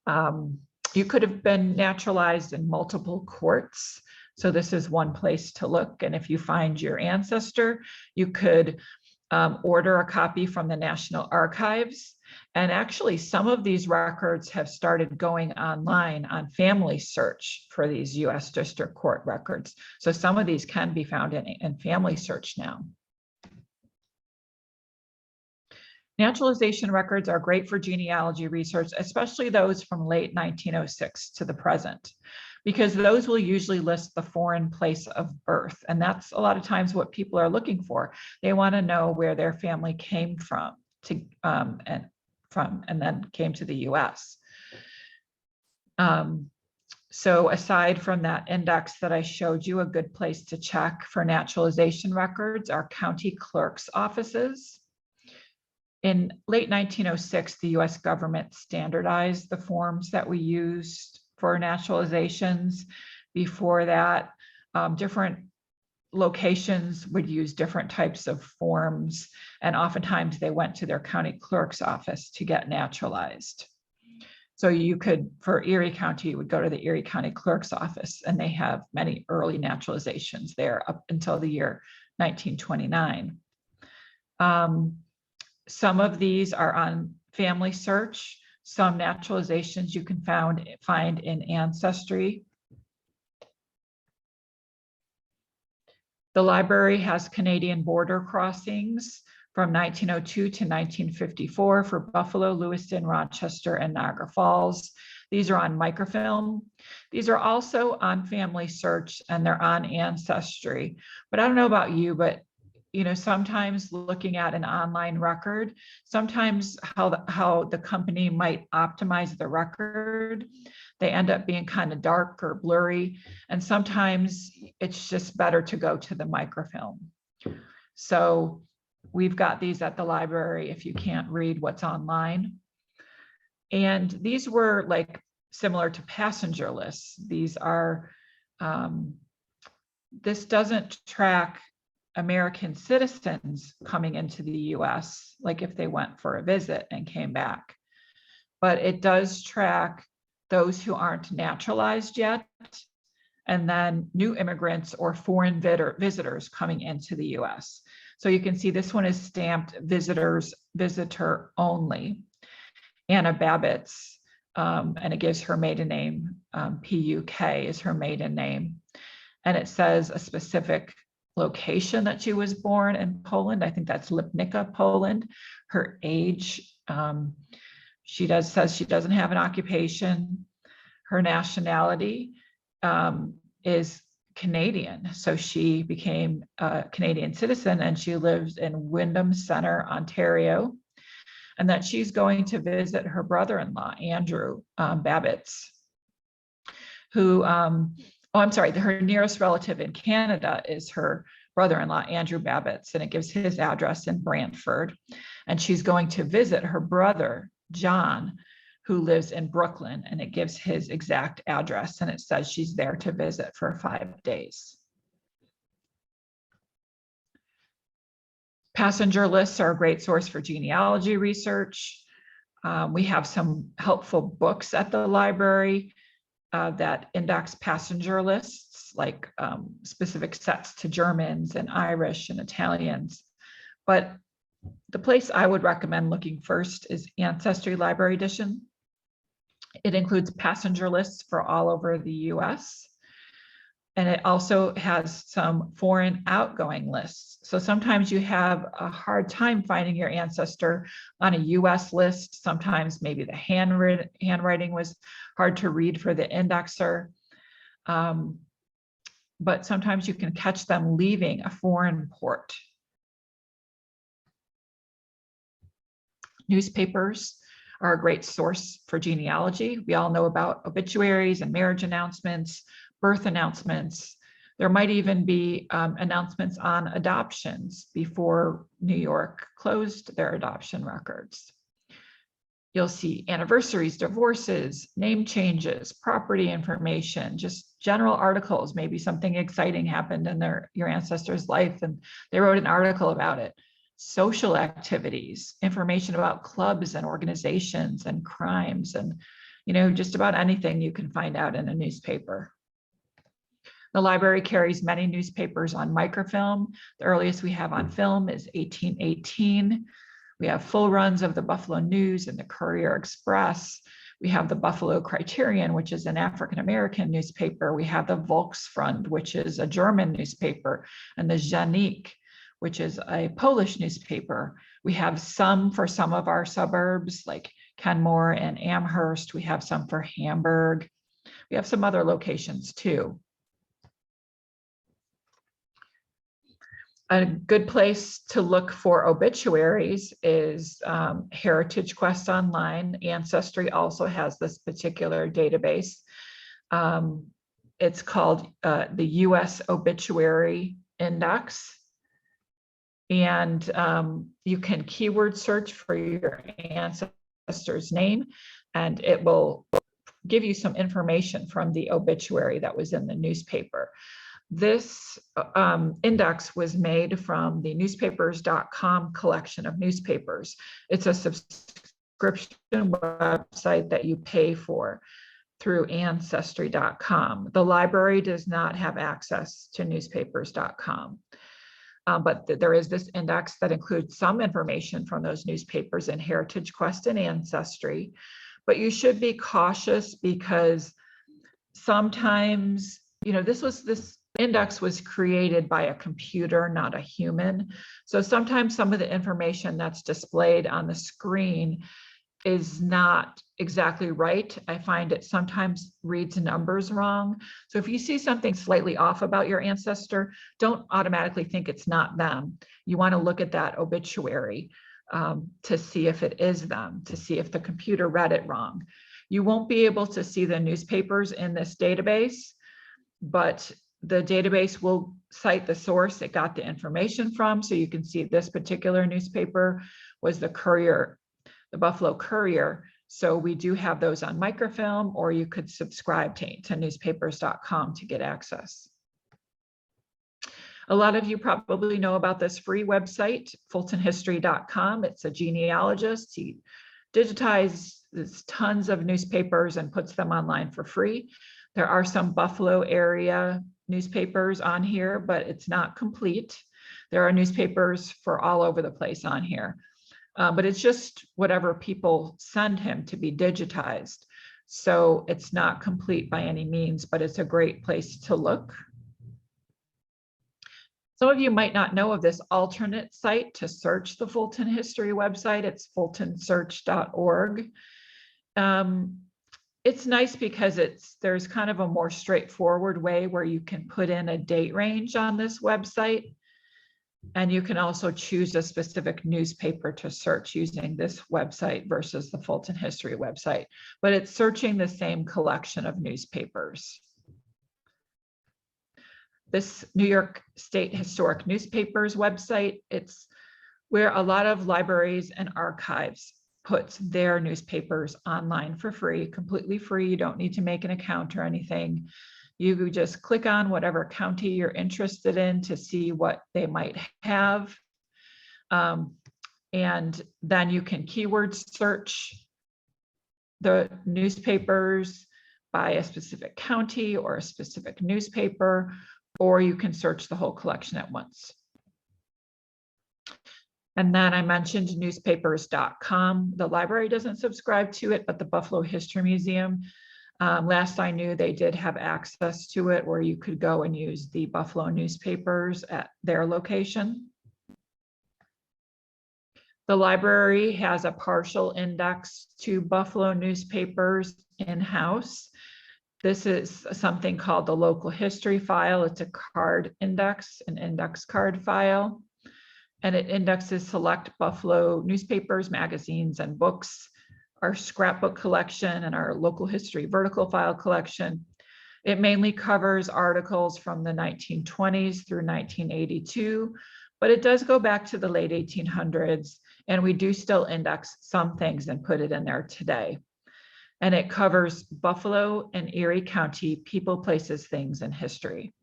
You could have been naturalized in multiple courts. So this is one place to look. And if you find your ancestor, you could order a copy from the National Archives. And actually, some of these records have started going online on Family Search for these US district court records. So some of these can be found in Family Search now. Naturalization records are great for genealogy research, especially those from late 1906 to the present, because those will usually list the foreign place of birth. And that's a lot of times what people are looking for. They want to know where their family came from and then came to the US. So aside from that index that I showed you, a good place to check for naturalization records are county clerk's offices. In late 1906, the US government standardized the forms that we used for naturalizations. Before that, different locations would use different types of forms, and oftentimes they went to their county clerk's office to get naturalized. So you could, for Erie County, you would go to the Erie County Clerk's office, and they have many early naturalizations there up until the year 1929. Some of these are on Family Search. Some naturalizations you can find in Ancestry. The library has Canadian border crossings from 1902 to 1954 for Buffalo, Lewiston, Rochester, and Niagara Falls. These are on microfilm. These are also on Family Search, and they're on Ancestry. But I don't know about you, but sometimes looking at an online record, sometimes how the company might optimize the record, they end up being kind of dark or blurry. And sometimes it's just better to go to the microfilm. So we've got these at the library if you can't read what's online. And these were like similar to passenger lists. These are, this doesn't track American citizens coming into the US, like if they went for a visit and came back, but it does track those who aren't naturalized yet, and then new immigrants or foreign visitors coming into the US. So you can see this one is stamped visitor only. Anna Babbitt's, and it gives her maiden name, P-U-K is her maiden name. And it says a specific location that she was born in Poland. I think that's Lipnica, Poland. Her age, says she doesn't have an occupation. Her nationality is Canadian. So she became a Canadian citizen and she lives in Wyndham Center, Ontario. And that she's going to visit her brother-in-law, Andrew Babbitts, who, her nearest relative in Canada is her brother-in-law, Andrew Babbitts, and it gives his address in Brantford. And she's going to visit her brother, John, who lives in Brooklyn, and it gives his exact address, and it says she's there to visit for 5 days. Passenger lists are a great source for genealogy research. We have some helpful books at the library that index passenger lists, like specific sets to Germans and Irish and Italians. But the place I would recommend looking first is Ancestry Library Edition. It includes passenger lists for all over the US. And it also has some foreign outgoing lists. So sometimes you have a hard time finding your ancestor on a US list. Sometimes maybe the handwriting was hard to read for the indexer. But sometimes you can catch them leaving a foreign port. Newspapers are a great source for genealogy. We all know about obituaries and marriage announcements, birth announcements. There might even be announcements on adoptions before New York closed their adoption records. You'll see anniversaries, divorces, name changes, property information, just general articles. Maybe something exciting happened in your ancestor's life and they wrote an article about it. Social activities, information about clubs and organizations and crimes, and just about anything you can find out in a newspaper. The library carries many newspapers on microfilm. The earliest we have on film is 1818. We have full runs of the Buffalo News and the Courier Express. We have the Buffalo Criterion, which is an African-American newspaper. We have the Volksfront, which is a German newspaper, and the Janik, which is a Polish newspaper. We have some for some of our suburbs, like Kenmore and Amherst. We have some for Hamburg. We have some other locations too. A good place to look for obituaries is HeritageQuest Online. Ancestry also has this particular database. It's called the US Obituary Index. And you can keyword search for your ancestor's name, and it will give you some information from the obituary that was in the newspaper. This index was made from the newspapers.com collection of newspapers. It's a subscription website that you pay for through ancestry.com. The library does not have access to newspapers.com. But there is this index that includes some information from those newspapers in HeritageQuest and Ancestry. But you should be cautious because sometimes, this index was created by a computer, not a human. So sometimes some of the information that's displayed on the screen is not exactly right. I find it sometimes reads numbers wrong. So if you see something slightly off about your ancestor, don't automatically think it's not them. You want to look at that obituary to see if it is them, to see if the computer read it wrong. You won't be able to see the newspapers in this database, but the database will cite the source it got the information from. So you can see this particular newspaper was the Courier, the Buffalo Courier. So we do have those on microfilm, or you could subscribe to newspapers.com to get access. A lot of you probably know about this free website, fultonhistory.com. It's a genealogist. He digitizes tons of newspapers and puts them online for free. There are some Buffalo area newspapers on here, but it's not complete. There are newspapers for all over the place on here, but it's just whatever people send him to be digitized. So it's not complete by any means, but it's a great place to look. Some of you might not know of this alternate site to search the Fulton History website. It's fultonsearch.org. It's nice because there's kind of a more straightforward way where you can put in a date range on this website. And you can also choose a specific newspaper to search using this website versus the Fulton History website. But it's searching the same collection of newspapers. This New York State Historic Newspapers website, it's where a lot of libraries and archives puts their newspapers online for free, completely free. You don't need to make an account or anything. You just click on whatever county you're interested in to see what they might have. And then you can keyword search the newspapers by a specific county or a specific newspaper, or you can search the whole collection at once. And then I mentioned newspapers.com. The library doesn't subscribe to it, but the Buffalo History Museum, last I knew, they did have access to it where you could go and use the Buffalo newspapers at their location. The library has a partial index to Buffalo newspapers in-house. This is something called the local history file. It's a card index, an index card file, and it indexes select Buffalo newspapers, magazines, and books, our scrapbook collection, and our local history vertical file collection. It mainly covers articles from the 1920s through 1982, but it does go back to the late 1800s, and we do still index some things and put it in there today. And it covers Buffalo and Erie County people, places, things, and history.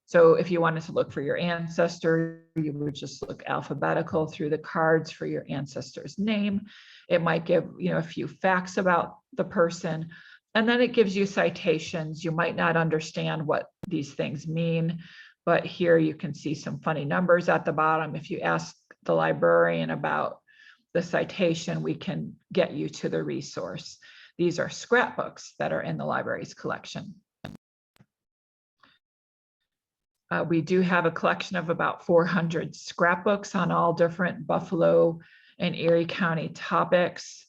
So if you wanted to look for your ancestor, you would just look alphabetical through the cards for your ancestor's name. It might give a few facts about the person, and then it gives you citations. You might not understand what these things mean, but here you can see some funny numbers at the bottom. If you ask the librarian about the citation, we can get you to the resource. These are scrapbooks that are in the library's collection. We do have a collection of about 400 scrapbooks on all different Buffalo and Erie County topics.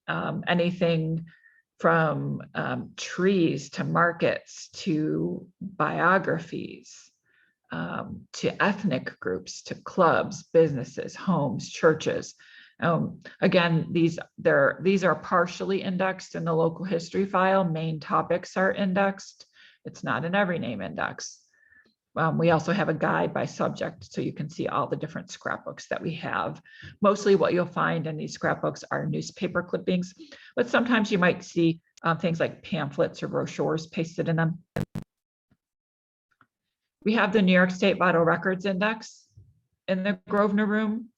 Anything from trees to markets to biographies, to ethnic groups, to clubs, businesses, homes, churches. Again, these are partially indexed in the local history file. Main topics are indexed. It's not an every name index. We also have a guide by subject, so you can see all the different scrapbooks that we have. Mostly what you'll find in these scrapbooks are newspaper clippings, but sometimes you might see things like pamphlets or brochures pasted in them. We have the New York State Vital Records Index in the Grosvenor room.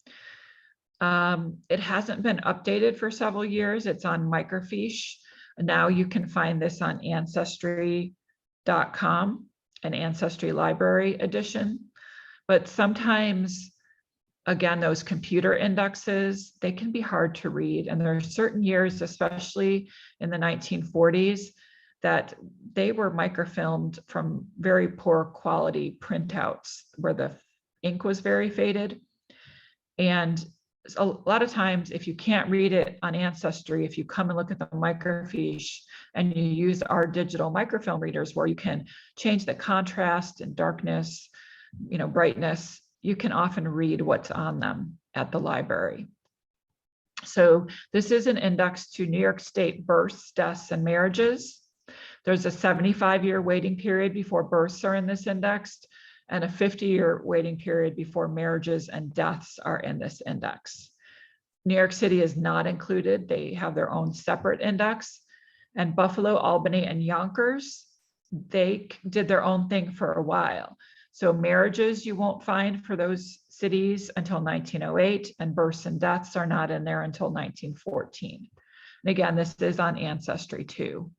It hasn't been updated for several years. It's on microfiche. Now you can find this on Ancestry.com, an Ancestry Library edition. But sometimes, again, those computer indexes, they can be hard to read. And there are certain years, especially in the 1940s, that they were microfilmed from very poor quality printouts where the ink was very faded. And a lot of times, if you can't read it on Ancestry, if you come and look at the microfiche and you use our digital microfilm readers where you can change the contrast and darkness, brightness, you can often read what's on them at the library. So this is an index to New York State births, deaths, and marriages. There's a 75-year waiting period before births are in this index, and a 50-year waiting period before marriages and deaths are in this index. New York City is not included. They have their own separate index. And Buffalo, Albany, and Yonkers, they did their own thing for a while. So marriages you won't find for those cities until 1908, and births and deaths are not in there until 1914. And again, this is on Ancestry too.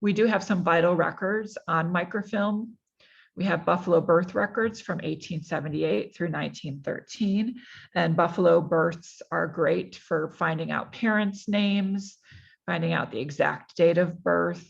We do have some vital records on microfilm. We have Buffalo birth records from 1878 through 1913, and Buffalo births are great for finding out parents' names, finding out the exact date of birth,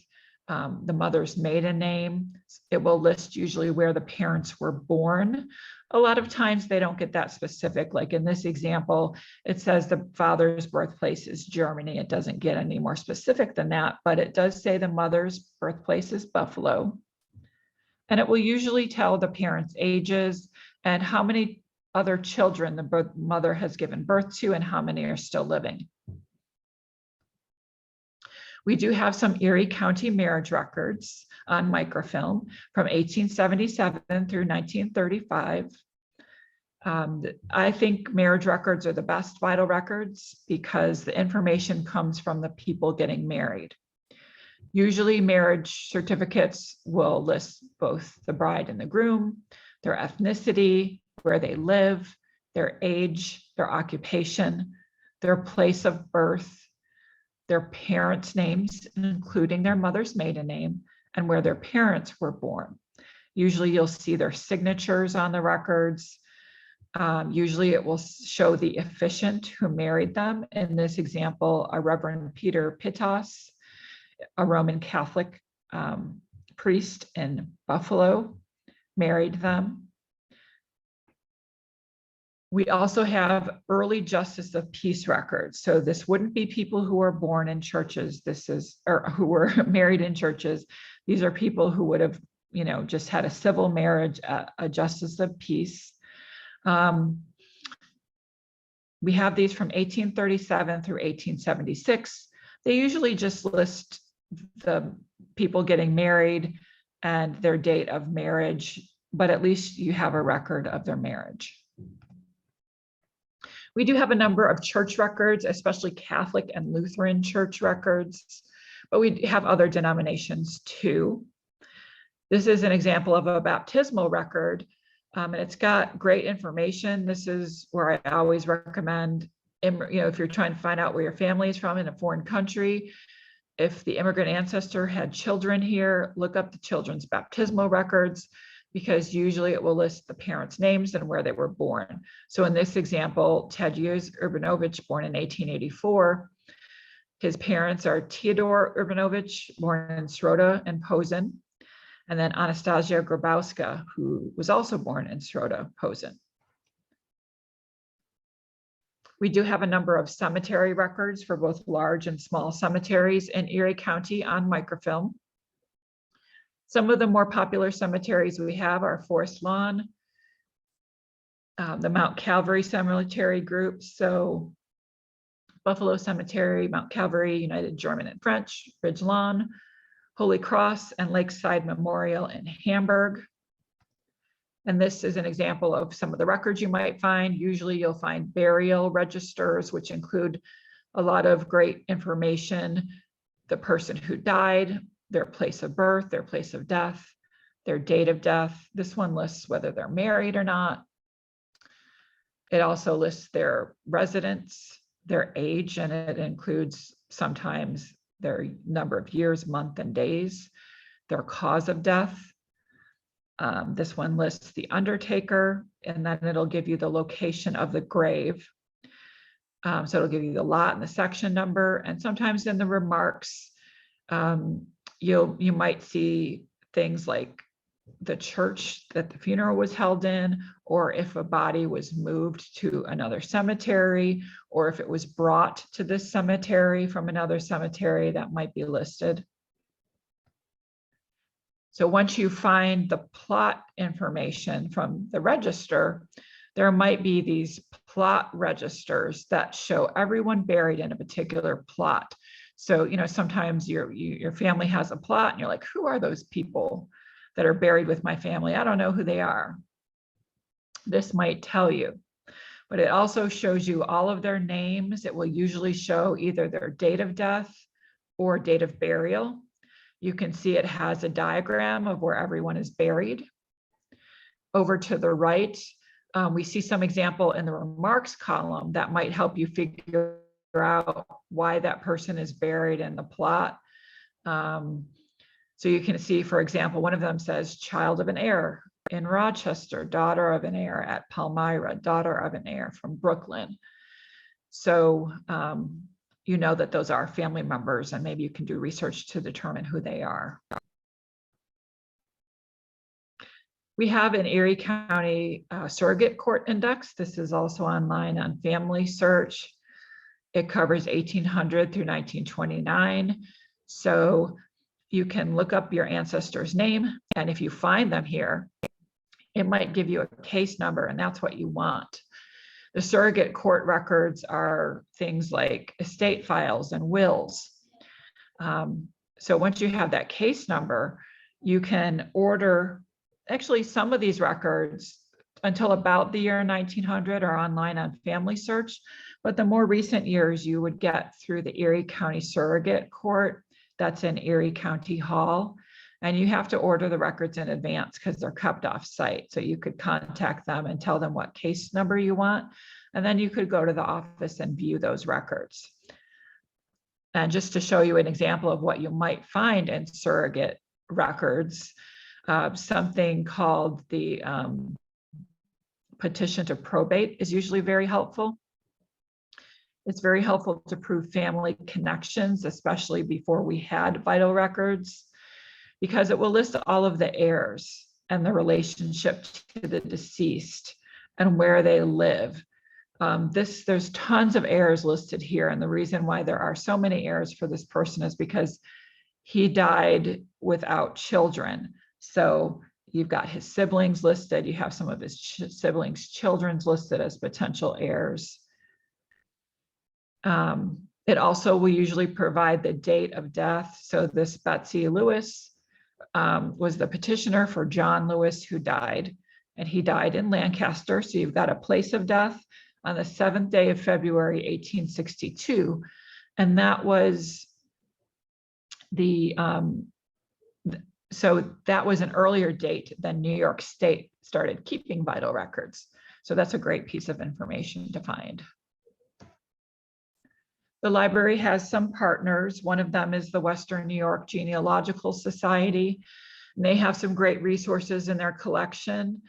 the mother's maiden name. It will list usually where the parents were born. A lot of times they don't get that specific. Like in this example, it says the father's birthplace is Germany. It doesn't get any more specific than that, but it does say the mother's birthplace is Buffalo. And it will usually tell the parents' ages and how many other children the mother has given birth to and how many are still living. We do have some Erie County marriage records on microfilm from 1877 through 1935. I think marriage records are the best vital records because the information comes from the people getting married. Usually marriage certificates will list both the bride and the groom, their ethnicity, where they live, their age, their occupation, their place of birth, their parents' names, including their mother's maiden name, and where their parents were born. Usually you'll see their signatures on the records. Usually it will show the officiant who married them. In this example, a Reverend Peter Pittas, a Roman Catholic priest in Buffalo, married them. We also have early justice of peace records. So this wouldn't be people who were born in churches. Or who were married in churches. These are people who would have, just had a civil marriage, a justice of peace. We have these from 1837 through 1876. They usually just list the people getting married and their date of marriage, but at least you have a record of their marriage. We do have a number of church records, especially Catholic and Lutheran church records, but we have other denominations too. This is an example of a baptismal record, and it's got great information. This is where I always recommend, if you're trying to find out where your family is from in a foreign country, if the immigrant ancestor had children here, look up the children's baptismal records, because usually it will list the parents' names and where they were born. So in this example, Tadeusz Urbanovich, born in 1884. His parents are Theodore Urbanovich, born in Srota and Posen, and then Anastasia Grabowska, who was also born in Srota, Posen. We do have a number of cemetery records for both large and small cemeteries in Erie County on microfilm. Some of the more popular cemeteries we have are Forest Lawn, the Mount Calvary Cemetery Group, so Buffalo Cemetery, Mount Calvary, United German and French, Ridge Lawn, Holy Cross, and Lakeside Memorial in Hamburg. And this is an example of some of the records you might find. Usually you'll find burial registers, which include a lot of great information, the person who died, their place of birth, their place of death, their date of death. This one lists whether they're married or not. It also lists their residence, their age, and it includes sometimes their number of years, month, and days, their cause of death. This one lists the undertaker, and then it'll give you the location of the grave. So it'll give you the lot and the section number, and sometimes in the remarks, you might see things like the church that the funeral was held in, or if a body was moved to another cemetery, or if it was brought to this cemetery from another cemetery, that might be listed. So once you find the plot information from the register, there might be these plot registers that show everyone buried in a particular plot. So, sometimes your family has a plot and you're like, who are those people that are buried with my family? I don't know who they are. This might tell you. but it also shows you all of their names. It will usually show either their date of death or date of burial. You can see it has a diagram of where everyone is buried. Over to the right, we see some example in the remarks column that might help you figure out why that person is buried in the plot. So you can see, for example, one of them says child of an heir in Rochester, daughter of an heir at Palmyra, daughter of an heir from Brooklyn. So you know that those are family members, and maybe you can do research to determine who they are. We have an Erie County Surrogate Court Index. This is also online on Family Search. It covers 1800 through 1929. So you can look up your ancestor's name, and if you find them here, it might give you a case number, and that's what you want. The surrogate court records are things like estate files and wills. So once you have that case number, you can order, actually some of these records until about the year 1900 are online on Family Search, but the more recent years you would get through the Erie County Surrogate Court. That's in Erie County Hall. And you have to order the records in advance because they're kept off site. So you could contact them and tell them what case number you want. And then you could go to the office and view those records. And just to show you an example of what you might find in surrogate records, something called the petition to probate is usually very helpful. It's very helpful to prove family connections, especially before we had vital records, because it will list all of the heirs and the relationship to the deceased and where they live. There's tons of heirs listed here, and the reason why there are so many heirs for this person is because he died without children. So you've got his siblings listed, you have some of his siblings' children listed as potential heirs. It also will usually provide the date of death. So this Betsy Lewis was the petitioner for John Lewis, who died, and he died in Lancaster. So you've got a place of death on the 7th day of February, 1862. And that was so that was an earlier date than New York State started keeping vital records. So that's a great piece of information to find. The library has some partners. One of them is the Western New York Genealogical Society. And they have some great resources in their collection.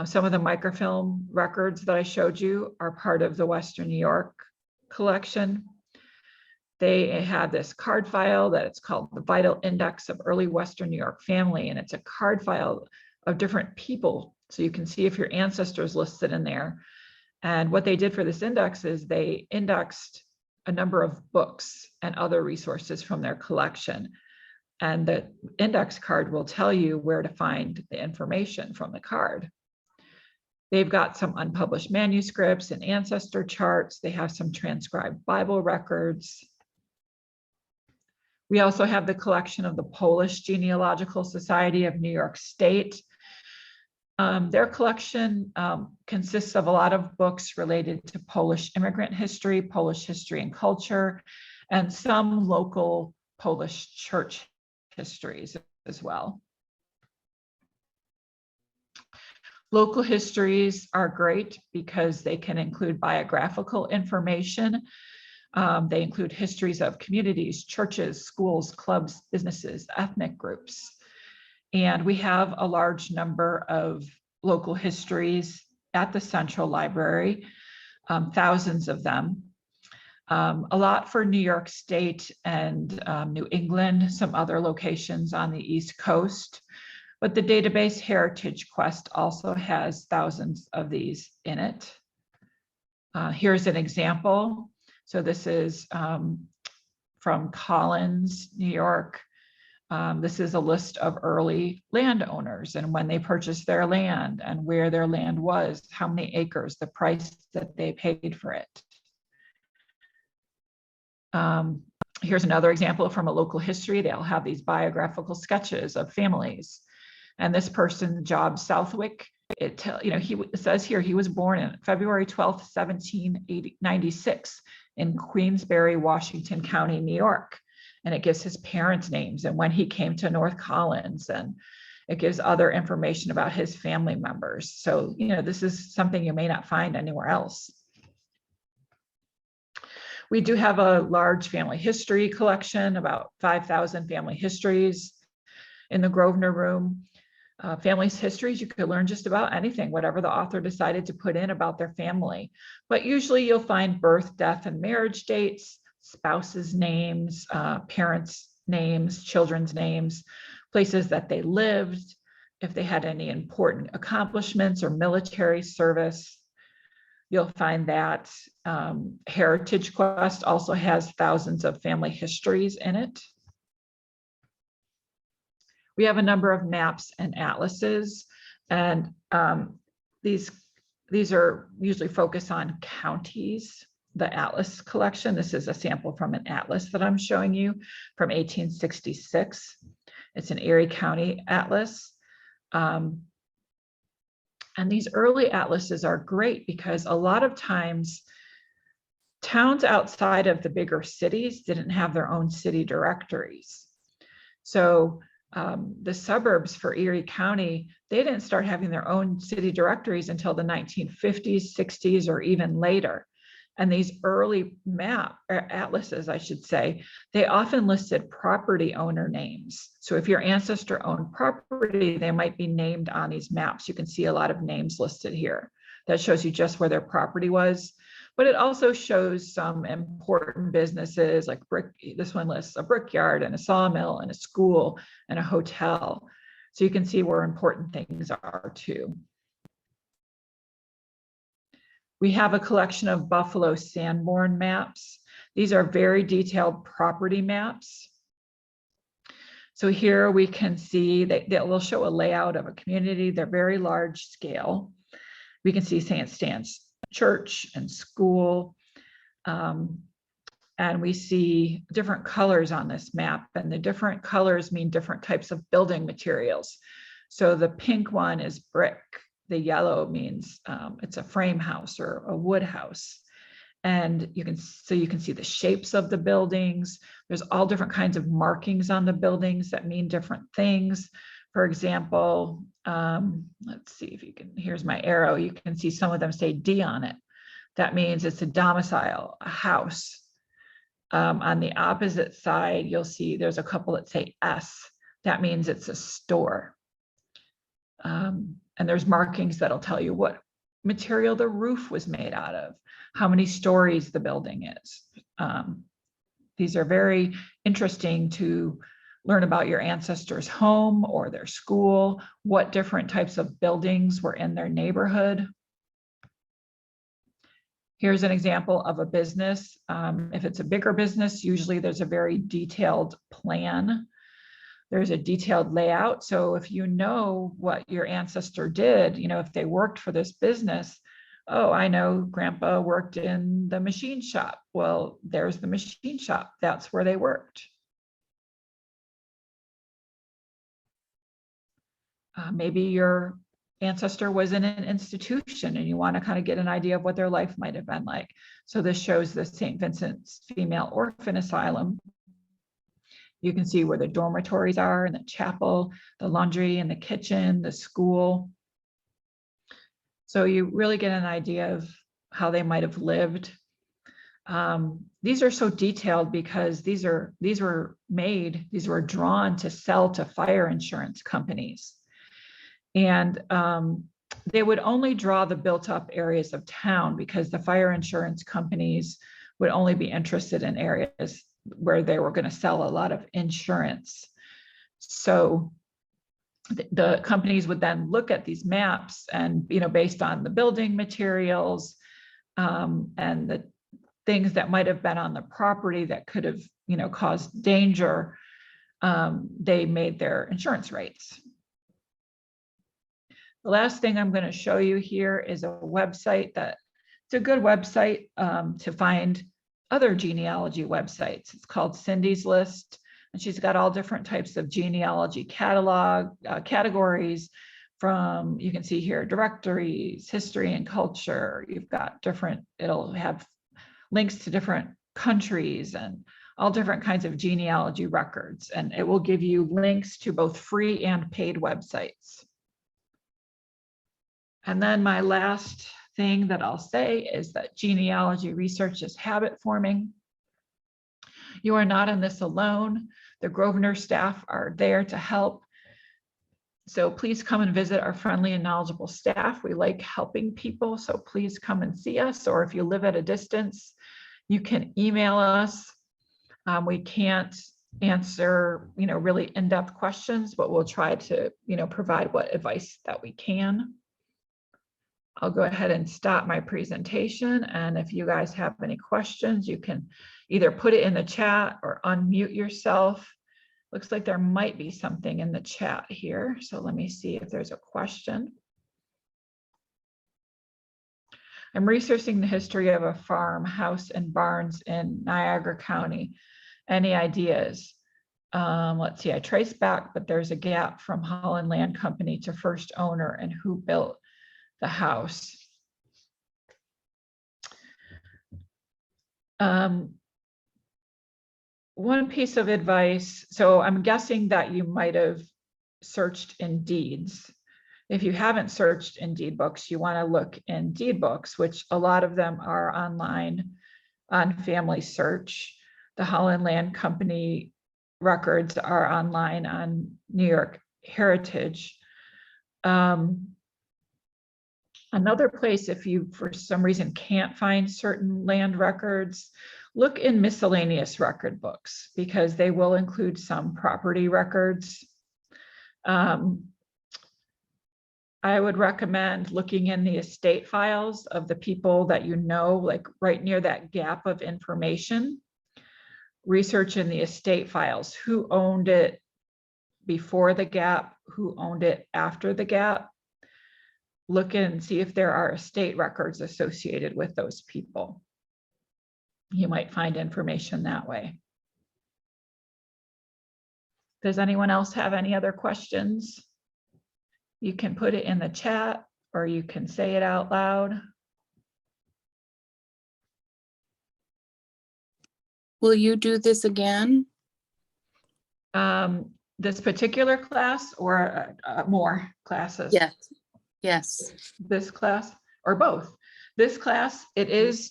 Some of the microfilm records that I showed you are part of the Western New York collection. They have this card file that it's called the Vital Index of Early Western New York Family, and it's a card file of different people. So you can see if your ancestors listed in there. And what they did for this index is they indexed a number of books and other resources from their collection. And the index card will tell you where to find the information from the card. They've got some unpublished manuscripts and ancestor charts. They have some transcribed Bible records. We also have the collection of the Polish Genealogical Society of New York State. Their collection consists of a lot of books related to Polish immigrant history, Polish history and culture, and some local Polish church histories as well. Local histories are great because they can include biographical information. They include histories of communities, churches, schools, clubs, businesses, ethnic groups. And we have a large number of local histories at the Central Library, thousands of them. A lot for New York State and New England, some other locations on the East Coast. But the database HeritageQuest also has thousands of these in it. Here's an example. So this is from Collins, New York. This is a list of early landowners and when they purchased their land and where their land was, how many acres, the price that they paid for it. Here's another example from a local history. They'll have these biographical sketches of families. And this person, Job Southwick, it says here he was born on February 12th, 1796 in Queensbury, Washington County, New York. And it gives his parents' names and when he came to North Collins, and it gives other information about his family members. So, this is something you may not find anywhere else. We do have a large family history collection, about 5,000 family histories in the Grosvenor room. Families' histories, you could learn just about anything, whatever the author decided to put in about their family. But usually you'll find birth, death, and marriage dates, spouses' names, parents' names, children's names, places that they lived, if they had any important accomplishments or military service. You'll find that HeritageQuest also has thousands of family histories in it. We have a number of maps and atlases, and these are usually focused on counties. The atlas collection, this is a sample from an atlas that I'm showing you from 1866. It's an Erie County atlas. And these early atlases are great because a lot of times towns outside of the bigger cities didn't have their own city directories. So the suburbs for Erie County, they didn't start having their own city directories until the 1950s, 60s, or even later. And these early atlases, I should say, they often listed property owner names. So if your ancestor owned property, they might be named on these maps. You can see a lot of names listed here. That shows you just where their property was. But it also shows some important businesses like this one lists a brickyard and a sawmill and a school and a hotel. So you can see where important things are too. We have a collection of Buffalo Sanborn maps. These are very detailed property maps. So here we can see that will show a layout of a community. They're very large scale. We can see St. Stan's Church and school. And we see different colors on this map, and the different colors mean different types of building materials. So the pink one is brick. The yellow means it's a frame house or a wood house. And you can see the shapes of the buildings. There's all different kinds of markings on the buildings that mean different things. For example, let's see if you can, here's my arrow. You can see some of them say D on it. That means it's a domicile, a house. On the opposite side, you'll see there's a couple that say S. That means it's a store. And there's markings that'll tell you what material the roof was made out of, how many stories the building is. These are very interesting to learn about your ancestors' home or their school, what different types of buildings were in their neighborhood. Here's an example of a business. If it's a bigger business, usually there's a very detailed plan. There's a detailed layout. So if you know what your ancestor did, if they worked for this business, oh, I know Grandpa worked in the machine shop. Well, there's the machine shop. That's where they worked. Maybe your ancestor was in an institution and you want to kind of get an idea of what their life might have been like. So this shows the St. Vincent's Female Orphan Asylum. You can see where the dormitories are and the chapel, the laundry and the kitchen, the school. So you really get an idea of how they might have lived. These are so detailed because these were drawn to sell to fire insurance companies. And they would only draw the built up areas of town because the fire insurance companies would only be interested in areas where they were going to sell a lot of insurance. So the companies would then look at these maps and, based on the building materials and the things that might have been on the property that could have, caused danger, they made their insurance rates. The last thing I'm going to show you here is a website it's a good website to find other genealogy websites. It's called Cindy's List, and she's got all different types of genealogy categories from, you can see here, directories, history and culture. You've got different, it'll have links to different countries and all different kinds of genealogy records. And it will give you links to both free and paid websites. And then my last thing that I'll say is that genealogy research is habit forming. You are not in this alone. The Grosvenor staff are there to help. So please come and visit our friendly and knowledgeable staff. We like helping people, so please come and see us. Or if you live at a distance, you can email us. We can't answer, really in-depth questions, but we'll try to, provide what advice that we can. I'll go ahead and stop my presentation. And if you guys have any questions, you can either put it in the chat or unmute yourself. Looks like there might be something in the chat here. So let me see if there's a question. I'm researching the history of a farm, house, and barns in Niagara County. Any ideas? Let's see, I traced back, but there's a gap from Holland Land Company to first owner and who built the house. One piece of advice, so I'm guessing that you might have searched in deeds. If you haven't searched in deed books, you want to look in deed books, which a lot of them are online on Family Search. The Holland Land Company records are online on New York Heritage. Another place, if you for some reason can't find certain land records, look in miscellaneous record books because they will include some property records. I would recommend looking in the estate files of the people that you know, like right near that gap of information. Research in the estate files, who owned it before the gap, who owned it after the gap. Look and see if there are estate records associated with those people. You might find information that way. Does anyone else have any other questions? You can put it in the chat or you can say it out loud.
Will you do this again?
This particular class or more classes?
Yes. Yes.
This class or both? This class, it is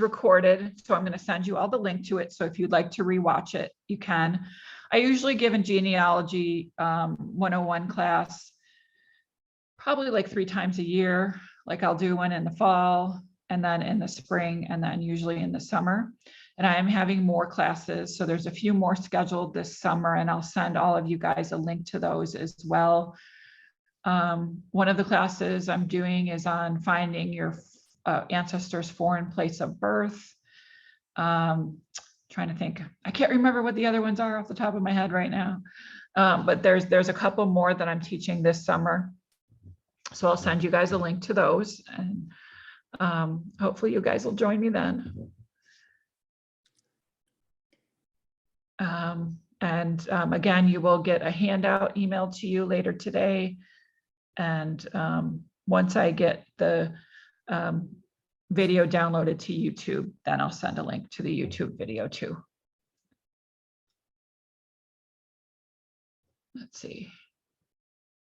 recorded, so I'm going to send you all the link to it. So if you'd like to rewatch it, you can. I usually give in genealogy 101 class probably like 3 times a year. Like I'll do one in the fall and then in the spring and then usually in the summer. And I am having more classes. So there's a few more scheduled this summer and I'll send all of you guys a link to those as well. One of the classes I'm doing is on finding your ancestors' foreign place of birth. Trying to think, I can't remember what the other ones are off the top of my head right now. But there's a couple more that I'm teaching this summer. So I'll send you guys a link to those and hopefully you guys will join me then. Again, you will get a handout emailed to you later today. And once I get the video downloaded to YouTube, then I'll send a link to the YouTube video too. Let's see.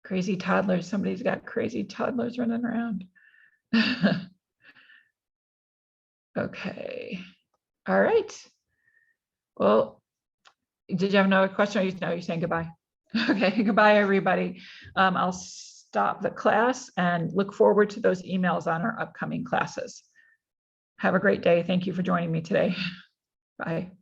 Crazy toddlers. Somebody's got crazy toddlers running around. Okay. All right. Well, did you have another question? Or you're saying goodbye? Okay, goodbye, everybody. I'll stop the class and look forward to those emails on our upcoming classes. Have a great day. Thank you for joining me today. Bye.